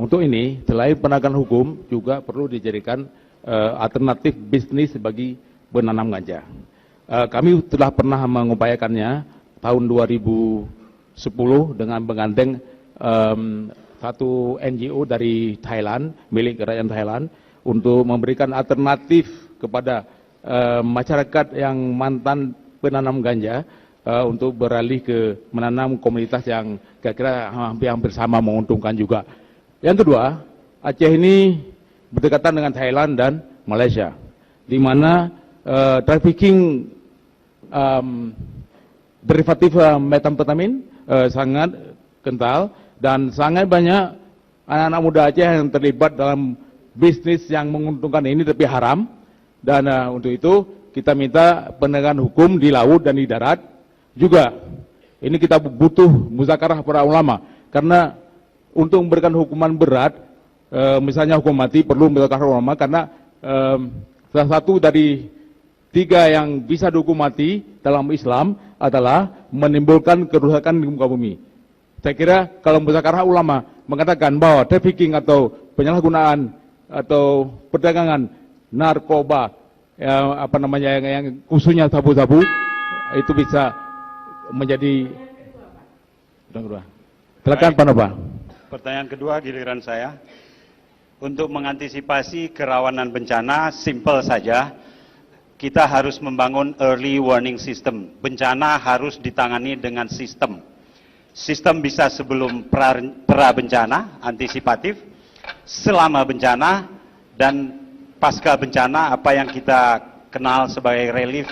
Untuk ini, selain penegakan hukum, juga perlu dijadikan alternatif bisnis bagi menanam ganja. Kami telah pernah mengupayakannya tahun 2010 dengan menggandeng satu NGO dari Thailand, milik kerajaan Thailand, untuk memberikan alternatif kepada masyarakat yang mantan penanam ganja untuk beralih ke menanam komunitas yang kira-kira hampir sama, menguntungkan juga. Yang kedua, Aceh ini berdekatan dengan Thailand dan Malaysia, di mana trafficking derivatif metamfetamin sangat kental dan sangat banyak anak-anak muda Aceh yang terlibat dalam bisnis yang menguntungkan ini tapi haram. Dan untuk itu kita minta penegakan hukum di laut dan di darat juga. Ini kita butuh muzakarah para ulama, karena untuk memberikan hukuman berat, misalnya hukum mati, perlu muzakarah ulama, karena salah satu dari 3 yang bisa dihukum mati dalam Islam adalah menimbulkan kerusakan di muka bumi. Saya kira kalau muzakarah ulama mengatakan bahwa trafficking atau penyalahgunaan atau perdagangan narkoba yang khususnya sabu-sabu itu bisa menjadi. Silakan Pak Nova. Pertanyaan kedua giliran saya. Untuk mengantisipasi kerawanan bencana, simpel saja. Kita harus membangun early warning system. Bencana harus ditangani dengan sistem. Sistem bisa sebelum pra bencana, antisipatif, selama bencana, dan pasca bencana, apa yang kita kenal sebagai relief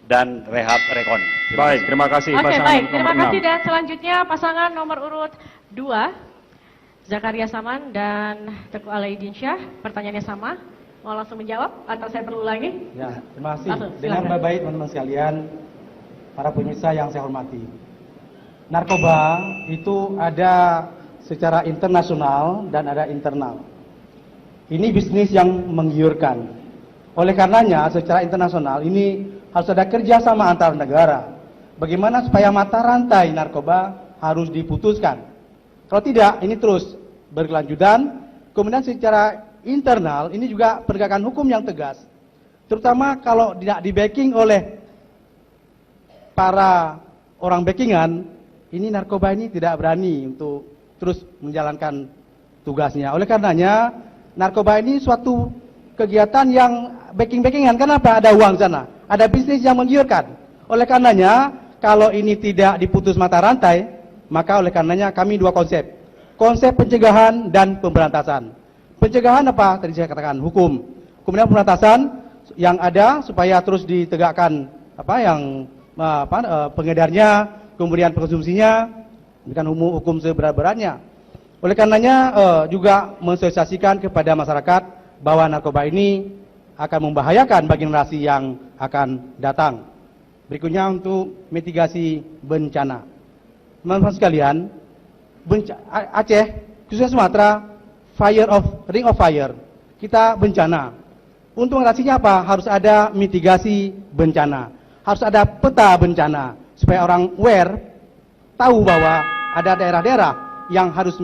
dan rehab rekon. Baik, terima kasih. Oke, baik. Terima kasih. Dan selanjutnya pasangan nomor urut 2, Zakaria Saman dan Teguh Alaidin Syah. Pertanyaannya sama. Mau langsung menjawab atau saya perlu ulangi? Ya, terima kasih. Dengan baik-baik teman-teman sekalian, para pemirsa yang saya hormati. Narkoba itu ada secara internasional dan ada internal. Ini bisnis yang menggiurkan. Oleh karenanya, secara internasional ini harus ada kerjasama antar negara. Bagaimana supaya mata rantai narkoba harus diputuskan. Kalau tidak, ini terus berkelanjutan. Kemudian secara internal ini juga penegakan hukum yang tegas, terutama kalau tidak di backing oleh para orang backingan, ini narkoba ini tidak berani untuk terus menjalankan tugasnya. Oleh karenanya narkoba ini suatu kegiatan yang backingan. Kenapa? Ada uang sana, ada bisnis yang menggiurkan. Oleh karenanya kalau ini tidak diputus mata rantai, maka oleh karenanya kami dua konsep. Konsep pencegahan dan pemberantasan. Pencegahan apa? Tadi saya katakan hukum. Kemudian pemberantasan yang ada supaya terus ditegakkan pengedarnya, kemudian pengkonsumsinya, dengan hukum seberat-beratnya. Oleh karenanya juga mensosialisasikan kepada masyarakat bahwa narkoba ini akan membahayakan bagi generasi yang akan datang. Berikutnya untuk mitigasi bencana. Teman-teman sekalian, Aceh, khususnya Sumatera, ring of fire, kita bencana. Untuk mengatasinya apa? Harus ada mitigasi bencana, harus ada peta bencana, supaya orang aware, tahu bahwa ada daerah-daerah yang harus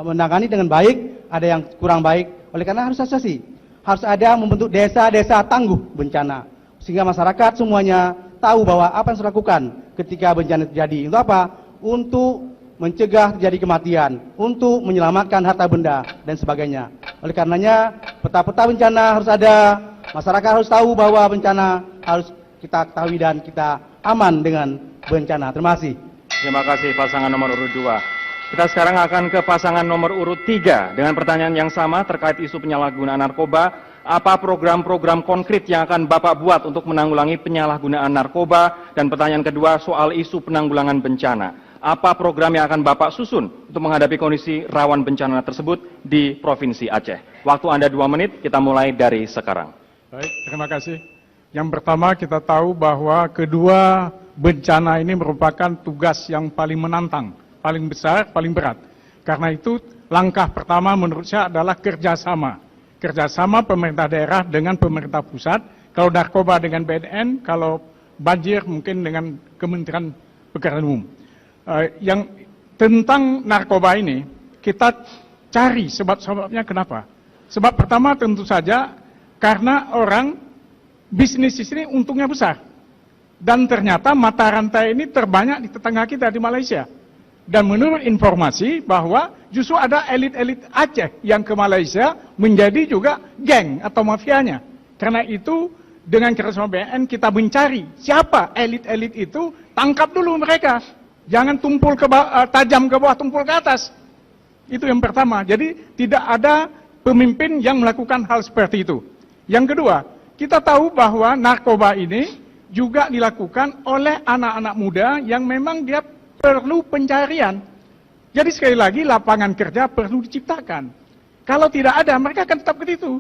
menangani dengan baik, ada yang kurang baik. Oleh karena harus asosiasi, harus ada membentuk desa-desa tangguh bencana, sehingga masyarakat semuanya tahu bahwa apa yang harus dilakukan ketika bencana terjadi. Untuk apa? Untuk mencegah terjadi kematian, untuk menyelamatkan harta benda dan sebagainya. Oleh karenanya peta-peta bencana harus ada, masyarakat harus tahu bahwa bencana harus kita ketahui dan kita aman dengan bencana. Terima kasih. Terima kasih pasangan nomor urut 2. Kita sekarang akan ke pasangan nomor urut 3 dengan pertanyaan yang sama terkait isu penyalahgunaan narkoba. Apa program-program konkret yang akan Bapak buat untuk menanggulangi penyalahgunaan narkoba? Dan pertanyaan kedua soal isu penanggulangan bencana. Apa program yang akan Bapak susun untuk menghadapi kondisi rawan bencana tersebut di Provinsi Aceh? Waktu Anda 2 menit, kita mulai dari sekarang. Baik, terima kasih. Yang pertama kita tahu bahwa kedua bencana ini merupakan tugas yang paling menantang, paling besar, paling berat. Karena itu langkah pertama menurut saya adalah kerjasama. Kerjasama pemerintah daerah dengan pemerintah pusat. Kalau narkoba dengan BNN, kalau banjir mungkin dengan Kementerian Pekerjaan Umum. Yang tentang narkoba ini kita cari sebab-sebabnya kenapa. Sebab pertama tentu saja karena orang bisnis di sini untungnya besar. Dan ternyata mata rantai ini terbanyak di tetangga kita di Malaysia. Dan menurut informasi bahwa justru ada elit-elit Aceh yang ke Malaysia menjadi juga geng atau mafianya. Karena itu dengan kerjasama BNN kita mencari siapa elit-elit itu, tangkap dulu mereka. Jangan tumpul ke tajam ke bawah, tumpul ke atas. Itu yang pertama. Jadi tidak ada pemimpin yang melakukan hal seperti itu. Yang kedua, kita tahu bahwa narkoba ini juga dilakukan oleh anak-anak muda yang memang dia perlu pencarian. Jadi sekali lagi lapangan kerja perlu diciptakan. Kalau tidak ada, mereka akan tetap ke situ.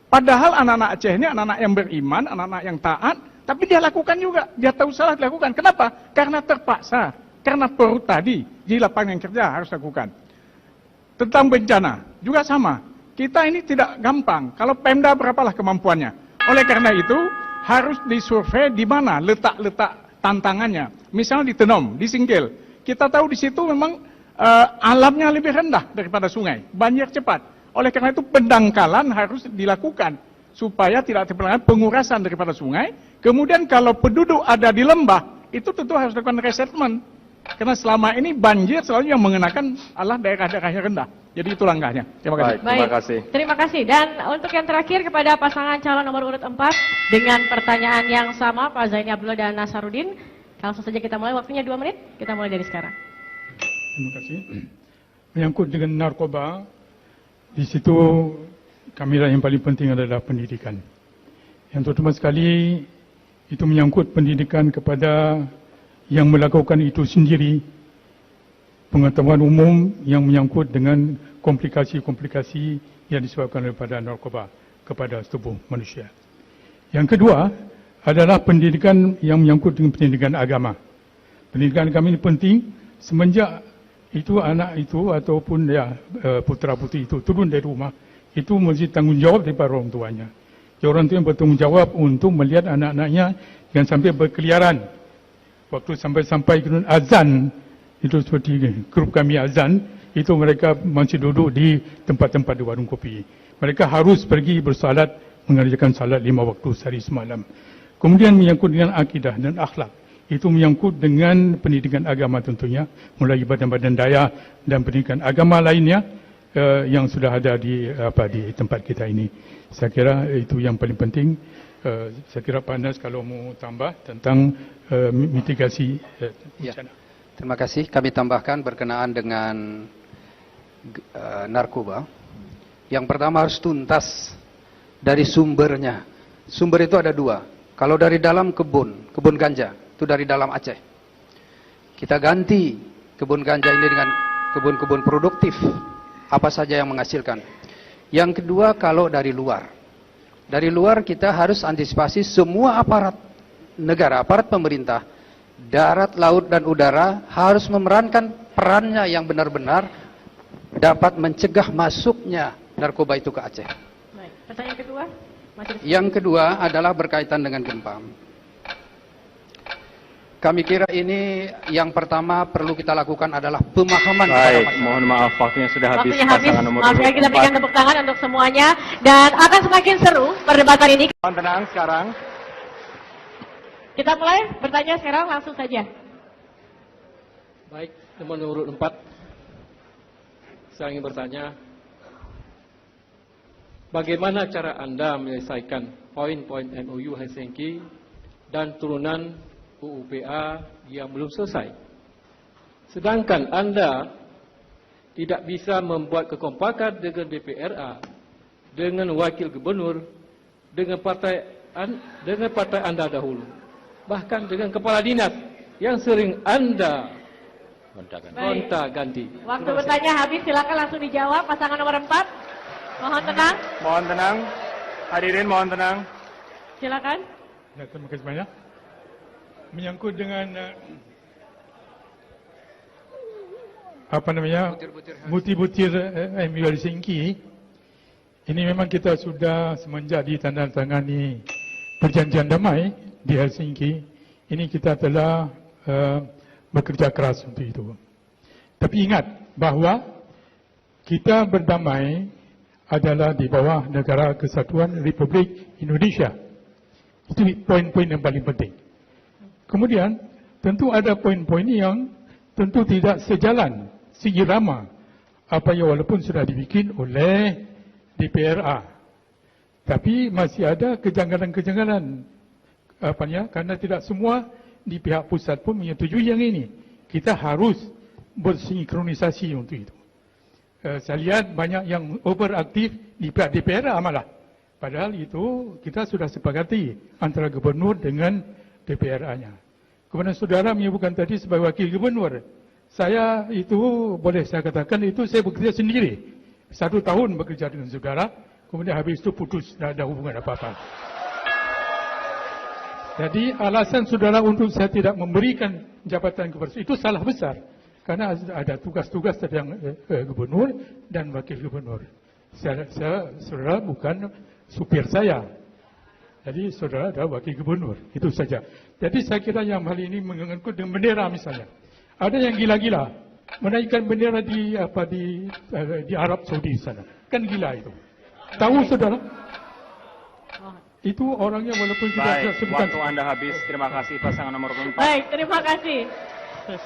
Padahal anak-anak Aceh ini anak-anak yang beriman, anak-anak yang taat, tapi dia lakukan juga. Dia tahu salah dilakukan. Kenapa? Karena terpaksa. Karena perut tadi di lapangan kerja harus lakukan. Tentang bencana juga sama. Kita ini tidak gampang. Kalau Pemda berapalah kemampuannya. Oleh karena itu harus disurvei di mana letak-letak tantangannya. Misalnya di Tenom, di Singkil. Kita tahu di situ memang alamnya lebih rendah daripada sungai. Banjir cepat. Oleh karena itu pendangkalan harus dilakukan supaya tidak terjadi pengurasan daripada sungai. Kemudian kalau penduduk ada di lembah, itu tentu harus dilakukan resettlement. Karena selama ini banjir selalu yang mengenakan adalah daerah-daerah yang rendah. Jadi itu langkahnya. Terima kasih. Baik, terima kasih. Terima kasih. Dan untuk yang terakhir kepada pasangan calon nomor urut 4 dengan pertanyaan yang sama Pak Zaini Abdullah dan Nasarudin. Langsung saja kita mulai, waktunya 2 menit. Kita mulai dari sekarang. Terima kasih. Menyangkut dengan narkoba, di situ kami yang paling penting adalah pendidikan. Yang terutama sekali itu menyangkut pendidikan kepada yang melakukan itu sendiri, pengetahuan umum yang menyangkut dengan komplikasi-komplikasi yang disebabkan daripada narkoba kepada tubuh manusia. Yang kedua adalah pendidikan yang menyangkut dengan pendidikan agama. Pendidikan agama ini penting semenjak itu anak itu ataupun putra-putri itu turun dari rumah, itu mesti tanggungjawab daripada orang tuanya. Jadi orang tua yang bertanggung jawab untuk melihat anak-anaknya jangan sampai berkeliaran. Waktu sampai azan, itu seperti grup kami azan, itu mereka masih duduk di tempat-tempat di warung kopi. Mereka harus pergi bersalat, mengerjakan salat 5 waktu sehari semalam. Kemudian menyangkut dengan akidah dan akhlak. Itu menyangkut dengan pendidikan agama tentunya, mulai badan-badan daya dan pendidikan agama lainnya yang sudah ada di tempat kita ini. Saya kira itu yang paling penting. Saya kira Pak Anas kalau mau tambah tentang mitigasi bencana. Terima kasih. Kami tambahkan berkenaan dengan narkoba. Yang pertama harus tuntas dari sumbernya. Sumber itu ada dua. Kalau dari dalam kebun ganja, itu dari dalam Aceh. Kita ganti kebun ganja ini dengan kebun-kebun produktif, apa saja yang menghasilkan. Yang kedua, kalau dari luar. Dari luar kita harus antisipasi semua aparat negara, aparat pemerintah, darat, laut, dan udara harus memerankan perannya yang benar-benar dapat mencegah masuknya narkoba itu ke Aceh. Baik. Pertanyaan kedua. Yang kedua adalah berkaitan dengan gempa. Kami kira ini yang pertama perlu kita lakukan adalah pemahaman kepada Baik, masyarakat. mohon maaf waktunya sudah habis. Waktunya habis. Pasangan nomor Maaf urut sekali, kita berikan 4. tepuk tangan untuk semuanya dan akan semakin seru perdebatan ini. Mohon tenang sekarang. Kita mulai bertanya sekarang langsung saja. Baik, nomor urut 4. Saya ingin bertanya, bagaimana cara Anda menyelesaikan poin-poin MOU Helsinki dan turunan UUPA yang belum selesai? Sedangkan Anda tidak bisa membuat kekompakan dengan DPRA, dengan wakil gubernur, dengan partai Anda dahulu, bahkan dengan kepala dinas yang sering Anda gonta-ganti. Waktu bertanya habis, silakan langsung dijawab. Pasangan nomor 4. Mohon tenang. Mohon tenang. Hadirin mohon tenang. Silakan. Ya, terima kasih banyak. Menyangkut dengan butir-butir MOU Helsinki, ini memang kita sudah semenjak ditandatangani perjanjian damai di Helsinki, ini kita telah bekerja keras untuk itu. Tapi ingat bahawa kita berdamai adalah di bawah Negara Kesatuan Republik Indonesia. Itu poin-poin yang paling penting. Kemudian, tentu ada poin-poin yang tentu tidak sejalan, seirama apa yang walaupun sudah dibikin oleh DPRA. Tapi masih ada kejanggalan-kejanggalan. Karena tidak semua di pihak pusat pun menyetujui yang ini. Kita harus bersinkronisasi untuk itu. Saya lihat banyak yang overaktif di pihak DPRA malah. Padahal itu kita sudah sepakati antara gubernur dengan DPRA-nya. Kemudian saudara menyebutkan tadi sebagai wakil gubernur. Saya itu, boleh saya katakan itu saya bekerja sendiri. 1 tahun bekerja dengan saudara, kemudian habis itu putus, tidak ada hubungan apa-apa. Jadi alasan saudara untuk saya tidak memberikan jabatan kepada itu salah besar. Karena ada tugas-tugas yang gubernur dan wakil gubernur. Saudara bukan supir saya. Jadi saudara adalah wakil gubernur. Itu saja. Jadi saya kira yang hal ini mengangkut dengan bendera misalnya. Ada yang gila-gila menaikkan bendera di Arab Saudi sana. Kan gila itu. Tahu saudara? Itu orangnya walaupun tidak sebutkan. Waktu Anda habis. Terima kasih pasangan nomor 4. Baik, terima kasih.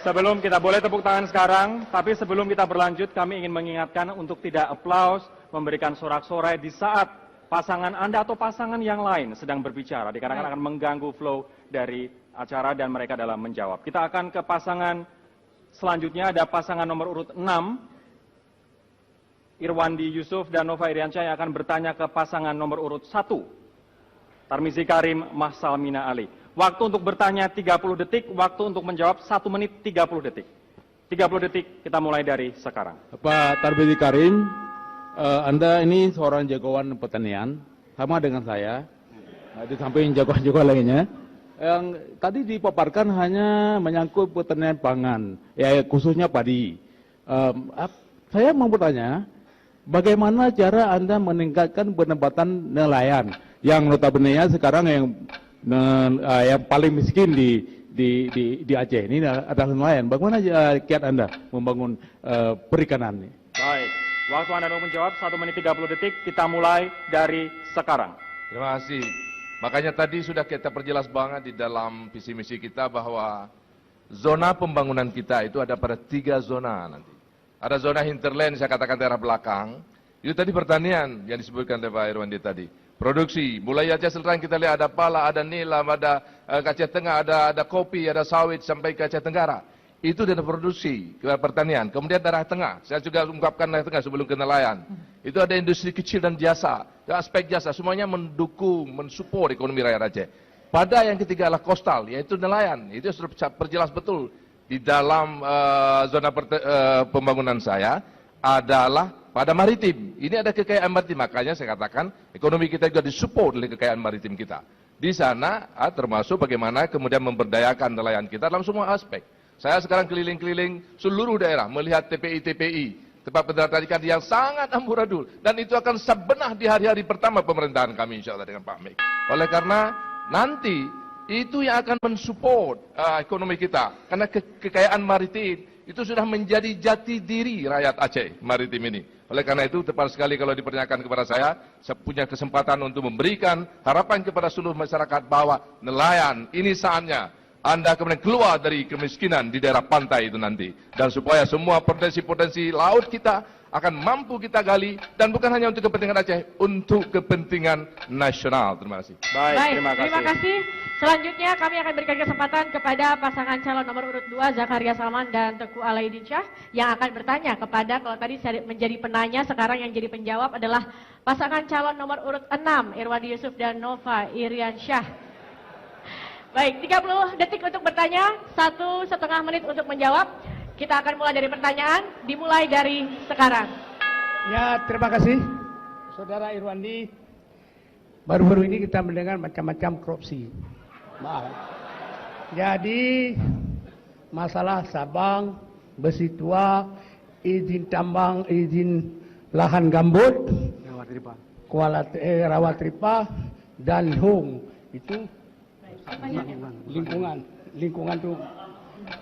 Sebelum kita boleh tepuk tangan sekarang, tapi sebelum kita berlanjut, kami ingin mengingatkan untuk tidak aplaus, memberikan sorak-sorai di saat pasangan Anda atau pasangan yang lain sedang berbicara, dikarenakan akan mengganggu flow dari acara dan mereka dalam menjawab. Kita akan ke pasangan selanjutnya, ada pasangan nomor urut 6, Irwandi Yusuf dan Nova Iriansyah yang akan bertanya ke pasangan nomor urut 1, Tarmizi Karim, Mahsalmina Ali. Waktu untuk bertanya 30 detik, waktu untuk menjawab 1 menit 30 detik. 30 detik kita mulai dari sekarang. Pak Tarmizi Karim, Anda ini seorang jagoan pertanian, sama dengan saya, di samping jagoan-jagoan lainnya. Yang tadi dipaparkan hanya menyangkut pertanian pangan, ya khususnya padi. Saya mau bertanya, bagaimana cara Anda meningkatkan pendapatan nelayan yang notabene sekarang yang paling miskin di Aceh ini adalah nelayan. Bagaimana kiat Anda membangun perikanan ini? Baik, waktu Anda mau menjawab 1 menit 30 detik, kita mulai dari sekarang. Terima kasih. Makanya tadi sudah kita perjelas banget di dalam visi misi kita bahwa zona pembangunan kita itu ada pada 3 zona nanti. Ada zona hinterland, saya katakan daerah belakang. Itu tadi pertanian yang disebutkan oleh Pak Irwandi tadi. Produksi, mulai Aceh Selatan kita lihat ada pala, ada nilam, ada Aceh Tengah, ada kopi, ada sawit sampai ke Aceh Tenggara. itu daerah produksi, pertanian. Kemudian daerah tengah, saya juga ungkapkan daerah tengah sebelum ke nelayan. Itu ada industri kecil dan jasa, aspek jasa, semuanya mendukung, mensupport ekonomi rakyat Aceh. Pada yang ketiga adalah kostal, yaitu nelayan. Itu sudah perjelas betul di dalam zona pembangunan saya adalah pada maritim. Ini ada kekayaan maritim, makanya saya katakan ekonomi kita juga disupport oleh kekayaan maritim kita. Di sana termasuk bagaimana kemudian memberdayakan nelayan kita dalam semua aspek. Saya sekarang keliling-keliling seluruh daerah melihat TPI, tempat pendaratan ikan yang sangat amburadul. Dan itu akan sebenah di hari-hari pertama pemerintahan kami insya Allah dengan Pak Mek. Oleh karena nanti itu yang akan mensupport ekonomi kita. Karena kekayaan maritim itu sudah menjadi jati diri rakyat Aceh maritim ini. Oleh karena itu tepat sekali kalau dipertanyakan kepada saya punya kesempatan untuk memberikan harapan kepada seluruh masyarakat bahwa nelayan ini saatnya Anda kemudian keluar dari kemiskinan di daerah pantai itu nanti. Dan supaya semua potensi-potensi laut kita akan mampu kita gali. Dan bukan hanya untuk kepentingan Aceh, untuk kepentingan nasional. Terima kasih. Baik, terima kasih. Selanjutnya kami akan berikan kesempatan kepada pasangan calon nomor urut 2, Zakaria Salman dan Teguh Alaidin Syah, yang akan bertanya kepada, kalau tadi saya menjadi penanya, sekarang yang jadi penjawab adalah pasangan calon nomor urut 6, Irwandi Yusuf dan Nova Iriansyah. Baik, 30 detik untuk bertanya, 1,5 menit untuk menjawab. Kita akan mulai dari pertanyaan, dimulai dari sekarang. Ya, terima kasih, Saudara Irwandi. Baru-baru ini kita mendengar macam-macam korupsi. Maaf. Jadi, masalah Sabang, Besi Tua, izin tambang, izin lahan gambut, Rawatripa, dan Hong, itu lingkungan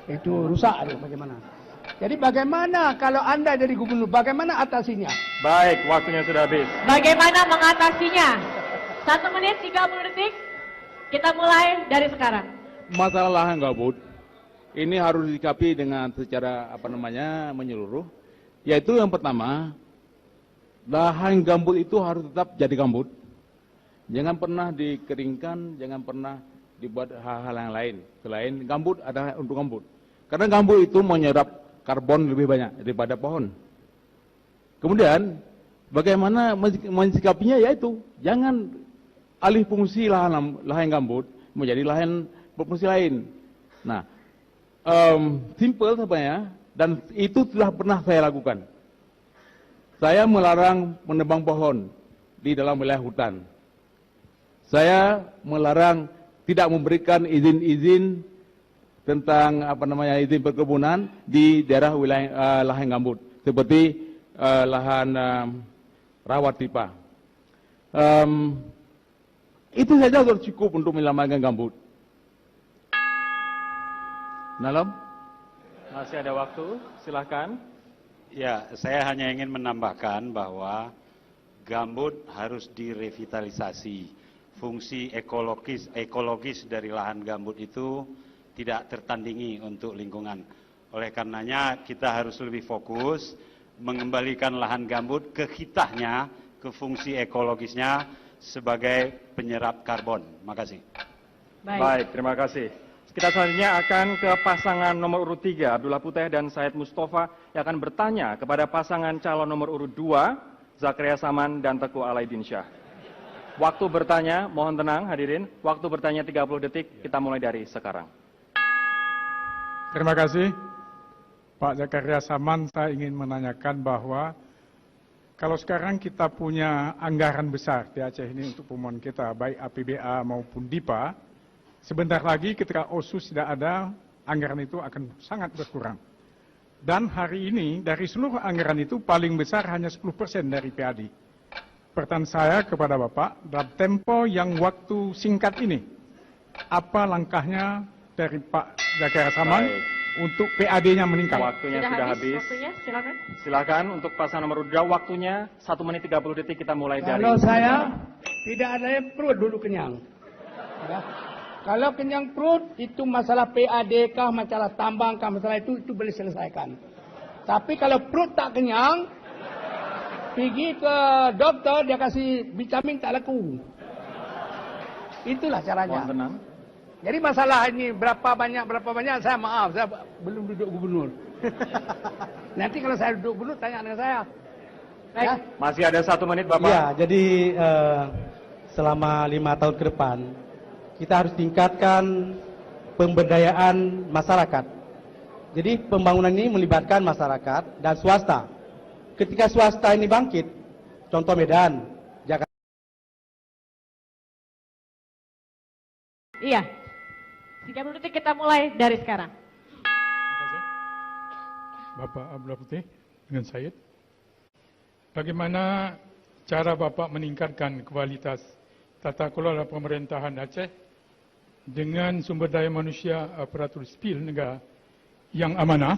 itu rusak. Bagaimana? Jadi bagaimana kalau Anda jadi gubernur, bagaimana atasinya? Baik, waktunya sudah habis. Bagaimana mengatasinya? 1 menit 30 detik. Kita mulai dari sekarang. Masalah lahan gambut ini harus disikapi dengan secara menyeluruh. Yaitu yang pertama, lahan gambut itu harus tetap jadi gambut. Jangan pernah dikeringkan, jangan pernah dibuat hal-hal yang lain. Selain gambut adalah untuk gambut. Karena gambut itu menyerap karbon lebih banyak daripada pohon. Kemudian, bagaimana mensikapinya, yaitu jangan alih fungsi lahan gambut menjadi lahan berfungsi lain. Nah, simple sebenarnya, dan itu telah pernah saya lakukan. Saya melarang menebang pohon di dalam wilayah hutan. Saya melarang tidak memberikan izin-izin tentang izin perkebunan di daerah wilayah lahan gambut seperti lahan Rawatripa. Itu saja sudah cukup untuk menyelamatkan gambut. Nalam? Masih ada waktu, silahkan. Ya, saya hanya ingin menambahkan bahwa gambut harus direvitalisasi. Fungsi ekologis dari lahan gambut itu tidak tertandingi untuk lingkungan. Oleh karenanya kita harus lebih fokus mengembalikan lahan gambut ke hitahnya, ke fungsi ekologisnya sebagai penyerap karbon. Makasih. Baik, terima kasih. Kita selanjutnya akan ke pasangan nomor urut 3, Abdullah Puteh dan Said Mustafa, yang akan bertanya kepada pasangan calon nomor urut 2, Zakaria Saman dan Teguh Alaidin Syah. Waktu bertanya, mohon tenang hadirin, waktu bertanya 30 detik, kita mulai dari sekarang. Terima kasih. Pak Zakaria Saman, saya ingin menanyakan bahwa kalau sekarang kita punya anggaran besar di Aceh ini untuk pemohon kita, baik APBA maupun DIPA, sebentar lagi ketika OSUS tidak ada, anggaran itu akan sangat berkurang. Dan hari ini, dari seluruh anggaran itu, paling besar hanya 10% dari PAD. Pertanyaan saya kepada Bapak, dalam tempo yang waktu singkat ini, apa langkahnya dari Pak Zakaria Saman untuk PAD-nya meningkat? Waktunya sudah habis. Silakan. Silakan untuk pasangan nomor 2, waktunya 1 menit 30 detik, kita mulai dari... Kalau saya tidak ada yang perut dulu kenyang. Ya. Kalau kenyang perut, itu masalah PAD kah, masalah tambang kah, masalah itu boleh selesaikan. Tapi kalau perut tak kenyang, pergi ke dokter, dia kasih vitamin tak laku. Itulah caranya. Mohon tenang. Jadi masalah ini berapa banyak saya maaf, saya belum duduk gubernur. Nanti kalau saya duduk gubernur tanya dengan saya. Ya? Masih ada 1 menit Bapak. Ya, jadi selama 5 tahun ke depan kita harus tingkatkan pemberdayaan masyarakat. Jadi pembangunan ini melibatkan masyarakat dan swasta. Ketika swasta ini bangkit, contoh Medan, Jakarta. Iya. 30 detik kita mulai dari sekarang. Bapak Abdullah Putih dengan Syed. Bagaimana cara Bapak meningkatkan kualitas tata kelola pemerintahan Aceh dengan sumber daya manusia aparatur sipil negara yang amanah,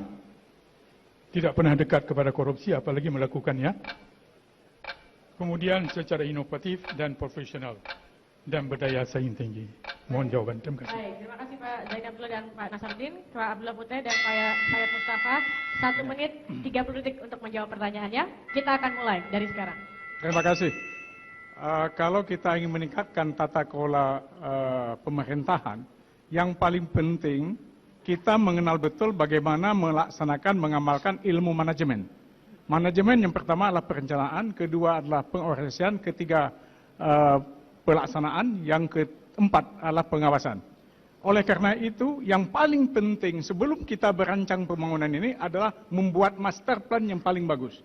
tidak pernah dekat kepada korupsi apalagi melakukannya, kemudian secara inovatif dan profesional dan berdaya saing tinggi. Mohon jawaban. Terima kasih. Baik, terima kasih Pak Zain Abdullah dan Pak Nasruddin, Pak Abdullah Putih dan Pak Syed Mustafa. 1 menit 30 detik untuk menjawab pertanyaannya. Kita akan mulai dari sekarang. Terima kasih. Kalau kita ingin meningkatkan tata kelola pemerintahan, yang paling penting kita mengenal betul bagaimana melaksanakan, mengamalkan ilmu manajemen. Manajemen yang pertama adalah perencanaan, kedua adalah pengorganisasian, ketiga pelaksanaan, yang keempat adalah pengawasan. Oleh karena itu, yang paling penting sebelum kita berancang pembangunan ini adalah membuat master plan yang paling bagus.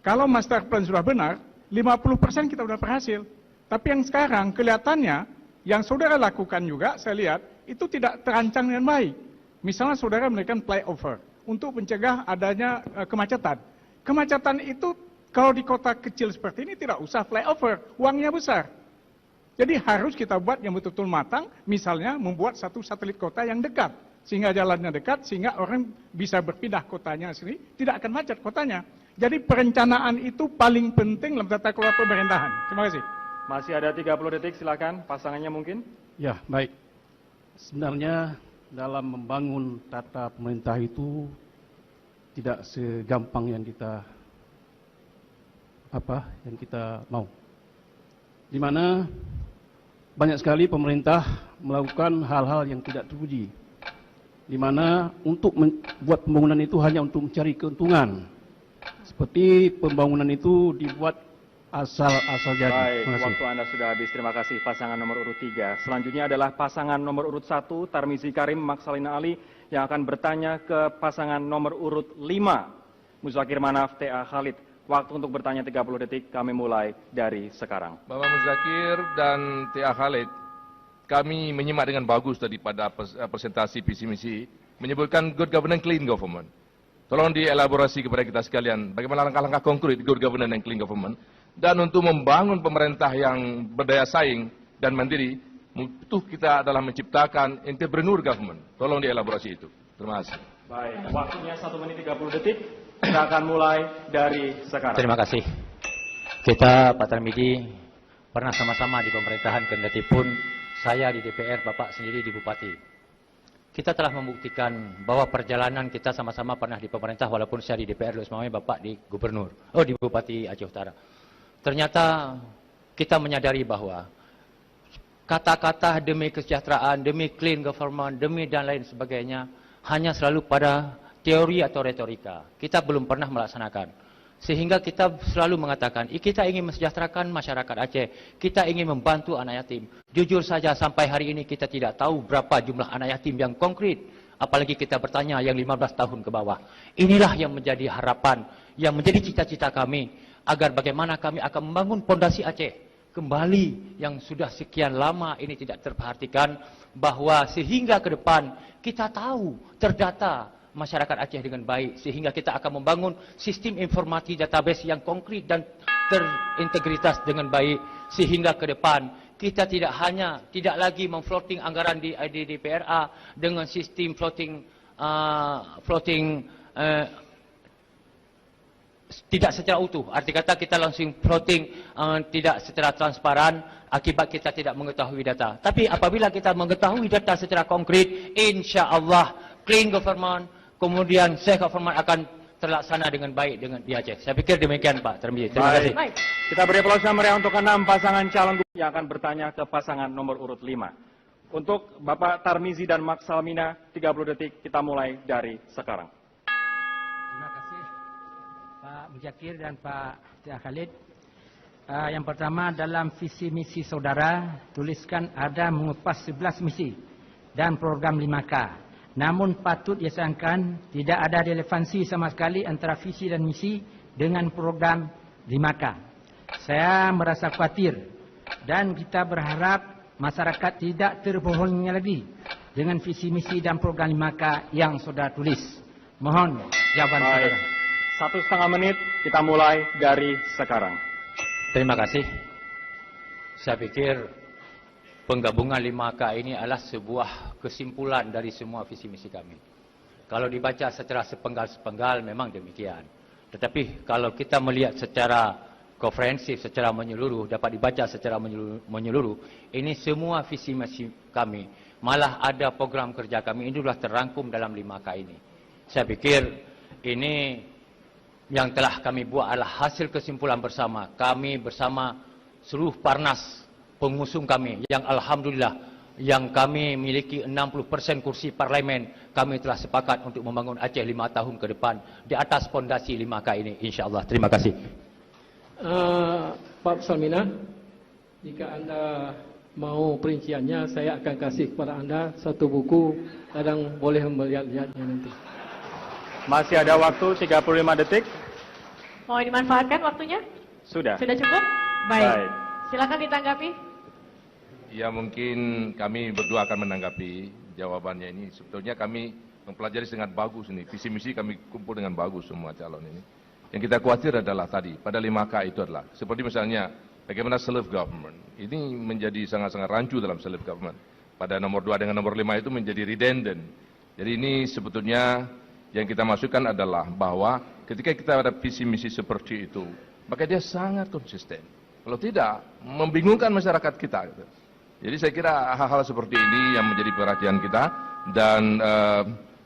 Kalau master plan sudah benar, 50% kita sudah berhasil. Tapi yang sekarang kelihatannya, yang saudara lakukan juga, saya lihat, itu tidak terancang dengan baik. Misalnya saudara melakukan flyover untuk mencegah adanya kemacetan. Kemacetan itu kalau di kota kecil seperti ini tidak usah flyover, uangnya besar. Jadi harus kita buat yang betul-betul matang, misalnya membuat satu satelit kota yang dekat. Sehingga jalannya dekat, sehingga orang bisa berpindah kotanya sendiri, tidak akan macet kotanya. Jadi perencanaan itu paling penting dalam tata kelola pemerintahan. Terima kasih. Masih ada 30 detik, silakan pasangannya mungkin. Ya, baik. Sebenarnya dalam membangun tata pemerintah itu tidak segampang yang kita mau. Di mana banyak sekali pemerintah melakukan hal-hal yang tidak terpuji. Di mana untuk membuat pembangunan itu hanya untuk mencari keuntungan. Seperti pembangunan itu dibuat asal jadi. Baik, waktu Anda sudah habis. Terima kasih pasangan nomor urut 3. Selanjutnya adalah pasangan nomor urut 1, Tarmizi Karim Maksalina Ali, yang akan bertanya ke pasangan nomor urut 5, Muzakir Manaf TA Khalid. Waktu untuk bertanya 30 detik, kami mulai dari sekarang. Bapak Muzakir dan TA Khalid, kami menyimak dengan bagus tadi pada presentasi visi misi, menyebutkan good governance, clean government. Tolong dielaborasi kepada kita sekalian, bagaimana langkah-langkah konkret good governance dan clean government. Dan untuk membangun pemerintah yang berdaya saing dan mandiri, butuh kita adalah menciptakan entrepreneur government. Tolong dielaborasi itu. Terima kasih. Baik, waktunya 1 menit 30 detik. Kita akan mulai dari sekarang. Terima kasih. Kita, Pak Tarmizi, pernah sama-sama di pemerintahan, kendati pun saya di DPR, Bapak sendiri di Bupati. Kita telah membuktikan bahwa perjalanan kita sama-sama pernah di pemerintah, walaupun saya di DPR, Bapak di Gubernur, di Bupati Aceh Utara. Ternyata kita menyadari bahwa kata-kata demi kesejahteraan, demi clean government, demi dan lain sebagainya, hanya selalu pada teori atau retorika. Kita belum pernah melaksanakan. Sehingga kita selalu mengatakan, kita ingin mensejahterakan masyarakat Aceh. Kita ingin membantu anak yatim. Jujur saja sampai hari ini kita tidak tahu berapa jumlah anak yatim yang konkret. Apalagi kita bertanya yang 15 tahun ke bawah. Inilah yang menjadi harapan, yang menjadi cita-cita kami. Agar bagaimana kami akan membangun pondasi Aceh kembali yang sudah sekian lama ini tidak terperhatikan. Bahwa sehingga ke depan kita tahu, terdata masyarakat Aceh dengan baik, sehingga kita akan membangun sistem informasi database yang konkret dan terintegritas dengan baik, sehingga ke depan kita tidak lagi memfloating anggaran di DPRA dengan sistem floating tidak secara utuh. Arti kata kita langsung floating tidak secara transparan, akibat kita tidak mengetahui data. Tapi apabila kita mengetahui data secara konkret, insya Allah clean government, kemudian safe government akan terlaksana dengan baik di Aceh. Saya pikir demikian Pak Tarmizi. Terima kasih. Baik. Kita beri aplaus yang meriah untuk 6 pasangan calon yang akan bertanya ke pasangan nomor urut 5. Untuk Bapak Tarmizi dan Mak Salmina, 30 detik, kita mulai dari sekarang. Terima kasih Pak Muzakir dan Pak Tia Khalid. Yang pertama, dalam visi misi saudara, tuliskan ada mengupas 11 misi dan program 5K. Namun patut disayangkan tidak ada relevansi sama sekali antara visi dan misi dengan program 5K. Saya merasa khawatir dan kita berharap masyarakat tidak terbohongi lagi dengan visi misi dan program 5K yang saudara tulis. Mohon jawaban saudara. 1,5 menit, kita mulai dari sekarang. Terima kasih. Saya pikir penggabungan 5K ini adalah sebuah kesimpulan dari semua visi misi kami. Kalau dibaca secara sepenggal-sepenggal memang demikian. Tetapi kalau kita melihat secara komprehensif, secara menyeluruh, dapat dibaca secara menyeluruh, ini semua visi misi kami. Malah ada program kerja kami, ini sudah terrangkum dalam 5K ini. Saya pikir ini yang telah kami buat adalah hasil kesimpulan bersama. Kami bersama seluruh Parnas pengusung kami, yang Alhamdulillah, yang kami miliki 60% kursi parlimen, kami telah sepakat untuk membangun Aceh 5 tahun ke depan di atas fondasi 5K ini, insyaAllah. Terima kasih. Pak Salmina, jika Anda mau perinciannya, saya akan kasih kepada Anda satu buku, kadang boleh melihat-lihatnya nanti. Masih ada waktu 35 detik. Mau dimanfaatkan waktunya? Sudah. Sudah cukup? Baik. Silakan ditanggapi. Ya, mungkin kami berdua akan menanggapi jawabannya ini. Sebetulnya kami mempelajari dengan bagus ini. Visi misi kami kumpul dengan bagus semua calon ini. Yang kita khawatir adalah tadi, pada 5K itu adalah, seperti misalnya bagaimana self-government. Ini menjadi sangat-sangat rancu dalam self-government. Pada nomor 2 dengan nomor 5 itu menjadi redundant. Jadi ini sebetulnya yang kita masukkan adalah bahwa ketika kita ada visi misi seperti itu, maka dia sangat konsisten. Kalau tidak, membingungkan masyarakat kita. Gitu. Jadi saya kira hal-hal seperti ini yang menjadi perhatian kita, dan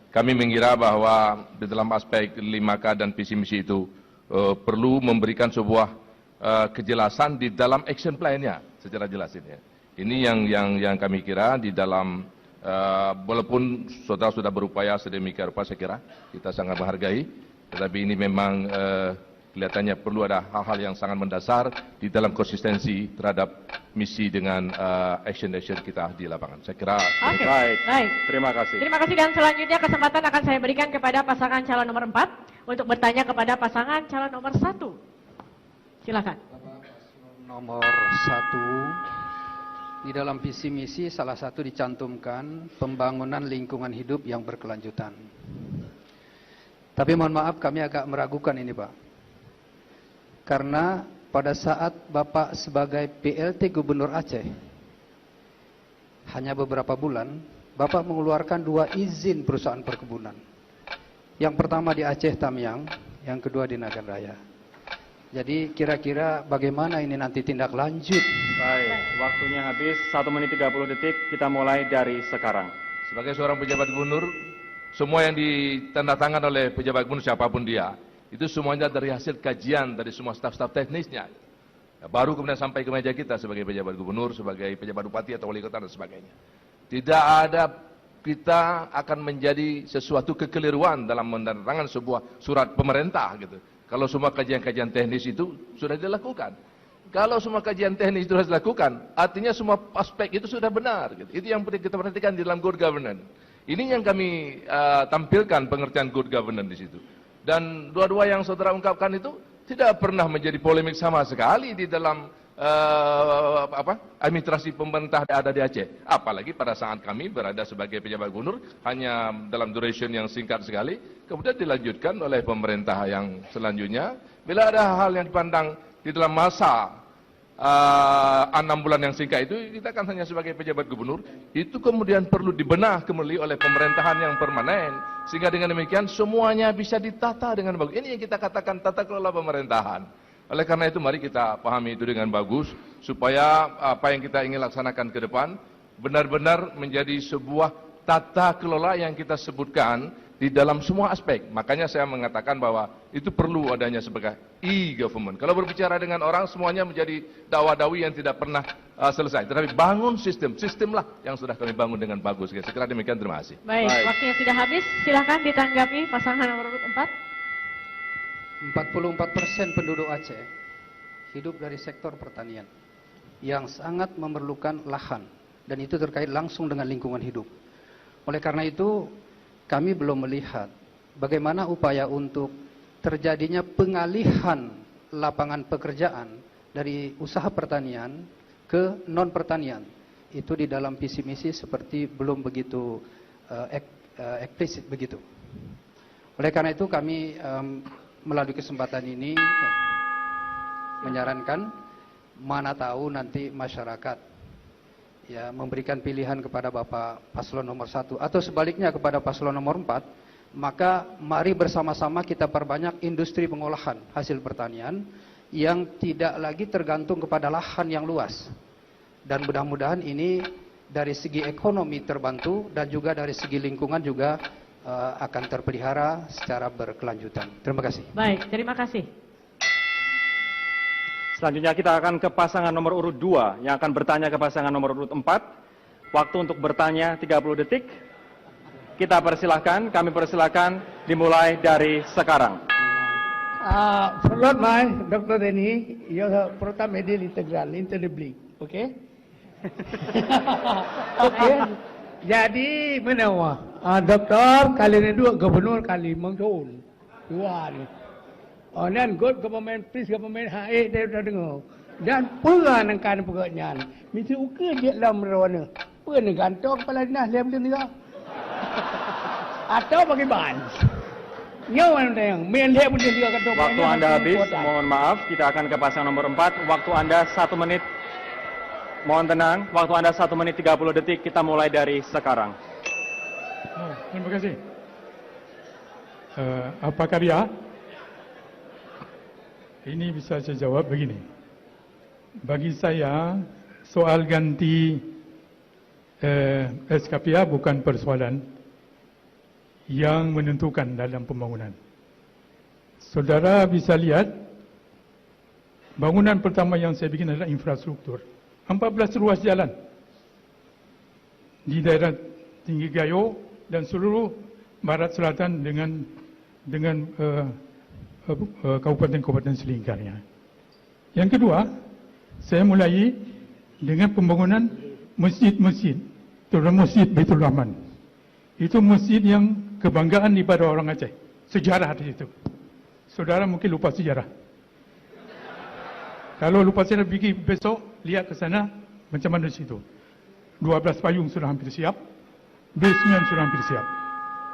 kami mengira bahwa di dalam aspek 5K dan visi misi itu perlu memberikan sebuah kejelasan di dalam action plan-nya secara jelas ini. Ini yang kami kira di dalam, walaupun saudara sudah berupaya sedemikian rupa, saya kira kita sangat menghargai, tetapi ini memang kelihatannya perlu ada hal-hal yang sangat mendasar di dalam konsistensi terhadap misi dengan action-action kita di lapangan. Saya kira. Oke. Baik. Terima kasih. Terima kasih, dan selanjutnya kesempatan akan saya berikan kepada pasangan calon nomor 4 untuk bertanya kepada pasangan calon nomor 1. Silakan. Nomor 1, di dalam visi misi salah satu dicantumkan pembangunan lingkungan hidup yang berkelanjutan. Tapi mohon maaf, kami agak meragukan ini, Pak. Karena pada saat Bapak sebagai PLT Gubernur Aceh, hanya beberapa bulan, Bapak mengeluarkan 2 izin perusahaan perkebunan. Yang pertama di Aceh Tamiang, yang kedua di Nagan Raya. Jadi kira-kira bagaimana ini nanti tindak lanjut? Baik, waktunya habis, 1 menit 30 detik, kita mulai dari sekarang. Sebagai seorang pejabat gubernur, semua yang ditandatangan oleh pejabat gubernur siapapun dia, itu semuanya dari hasil kajian dari semua staf-staf teknisnya. Baru kemudian sampai ke meja kita sebagai pejabat gubernur, sebagai pejabat bupati atau wali kota dan sebagainya. Tidak ada kita akan menjadi sesuatu kekeliruan dalam menandatangani sebuah surat pemerintah gitu. Kalau semua kajian-kajian teknis itu sudah dilakukan. Kalau semua kajian teknis itu sudah dilakukan, artinya semua aspek itu sudah benar. Gitu. Itu yang perlu kita perhatikan di dalam good governance. Ini yang kami tampilkan pengertian good governance di situ. Dan dua-dua yang saudara ungkapkan itu tidak pernah menjadi polemik sama sekali di dalam administrasi pemerintah ada di Aceh. Apalagi pada saat kami berada sebagai pejabat gubernur, hanya dalam duration yang singkat sekali, kemudian dilanjutkan oleh pemerintah yang selanjutnya. Bila ada hal yang dipandang di dalam masa 6 bulan yang singkat itu, kita kan hanya sebagai pejabat gubernur, itu kemudian perlu dibenah kembali oleh pemerintahan yang permanen, sehingga dengan demikian semuanya bisa ditata dengan bagus. Ini yang kita katakan tata kelola pemerintahan. Oleh karena itu mari kita pahami itu dengan bagus, supaya apa yang kita ingin laksanakan ke depan benar-benar menjadi sebuah tata kelola yang kita sebutkan di dalam semua aspek. Makanya saya mengatakan bahwa itu perlu adanya sebagai e-government. Kalau berbicara dengan orang semuanya menjadi dakwah-dawi yang tidak pernah selesai. Tetapi bangun sistemlah yang sudah kami bangun dengan bagus. Saya kira demikian, terima kasih. Baik, waktunya sudah habis. Silakan ditanggapi pasangan nomor urut 4. 44% penduduk Aceh hidup dari sektor pertanian yang sangat memerlukan lahan, dan itu terkait langsung dengan lingkungan hidup. Oleh karena itu, kami belum melihat bagaimana upaya untuk terjadinya pengalihan lapangan pekerjaan dari usaha pertanian ke non-pertanian. Itu di dalam visi misi seperti belum begitu eksplisit begitu. Oleh karena itu kami melalui kesempatan ini menyarankan, mana tahu nanti masyarakat ya memberikan pilihan kepada Bapak Paslon nomor 1 atau sebaliknya kepada Paslon nomor 4, maka mari bersama-sama kita perbanyak industri pengolahan hasil pertanian yang tidak lagi tergantung kepada lahan yang luas. Dan mudah-mudahan ini dari segi ekonomi terbantu dan juga dari segi lingkungan juga akan terpelihara secara berkelanjutan. Terima kasih. Baik, terima kasih. Selanjutnya kita akan ke pasangan nomor urut 2 yang akan bertanya ke pasangan nomor urut 4. Waktu untuk bertanya 30 detik. Kita persilahkan, kami persilahkan dimulai dari sekarang. Forward my Dr. Denny, you're Prota Medial Integral, Interliblik, oke? Oke. Jadi mana Doktor kali ini 2 gubernur kali Mengsun. 2 ni. Dan good government, please government, dia dah dengar. Dan perankan pekerjaan. Mesti ukur dia dalam rawana. Pernah gantung kepala dinas dia boleh ni tak? Atau bagi ban. Nyawan yang main dia boleh dia gantung. Waktu Anda habis, mohon maaf. Kita akan ke pasangan nomor 4. Waktu Anda 1 menit. Mohon tenang. Waktu Anda 1 menit 30 detik. Kita mulai dari sekarang. Terima kasih. Apa karya? Ini bisa saya jawab begini. Bagi saya, soal ganti SKPA bukan persoalan yang menentukan dalam pembangunan. Saudara bisa lihat, bangunan pertama yang saya bikin adalah infrastruktur. 14 ruas jalan di daerah Tinggi Gayo dan seluruh barat selatan dengan kabupaten-kabupaten selingkarnya. Yang kedua, saya mulai dengan pembangunan masjid-masjid, terutama Masjid Baitul Rahman. Itu masjid yang kebanggaan daripada orang Aceh. Sejarah di situ. Saudara mungkin lupa sejarah. Kalau lupa sejarah, pergi besok lihat ke sana macam mana di situ. 12 payung sudah hampir siap, basement sudah hampir siap.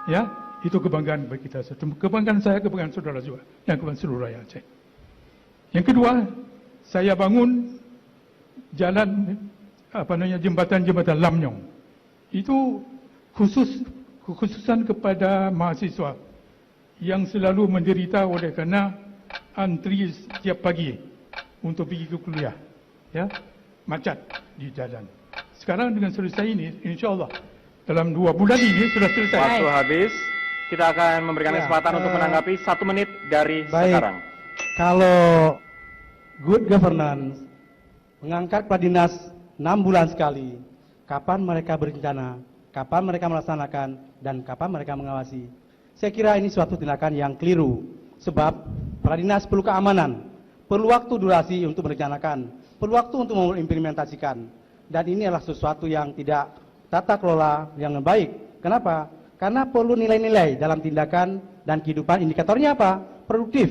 Ya. Itu kebanggaan bagi kita. Kebanggaan saya, kebanggaan saudara juga. Dan kebanggaan seluruh rakyat Aceh. Yang kedua, saya bangun jalan, jembatan Lamnyong. Itu khususan kepada mahasiswa yang selalu menderita oleh kerana antri setiap pagi untuk pergi ke kuliah. Ya, macet di jalan. Sekarang dengan selesai ini, insyaAllah, dalam 2 bulan ini sudah selesai. Waktu habis. Kita akan memberikan kesempatan untuk menanggapi 1 menit dari sekarang. Kalau good governance mengangkat kepala dinas 6 bulan sekali, kapan mereka berencana, kapan mereka melaksanakan, dan kapan mereka mengawasi. Saya kira ini suatu tindakan yang keliru. Sebab kepala dinas perlu keamanan, perlu waktu durasi untuk merencanakan, perlu waktu untuk mengimplementasikan. Dan ini adalah sesuatu yang tidak tata kelola yang baik. Kenapa? Karena perlu nilai-nilai dalam tindakan dan kehidupan. Indikatornya apa? Produktif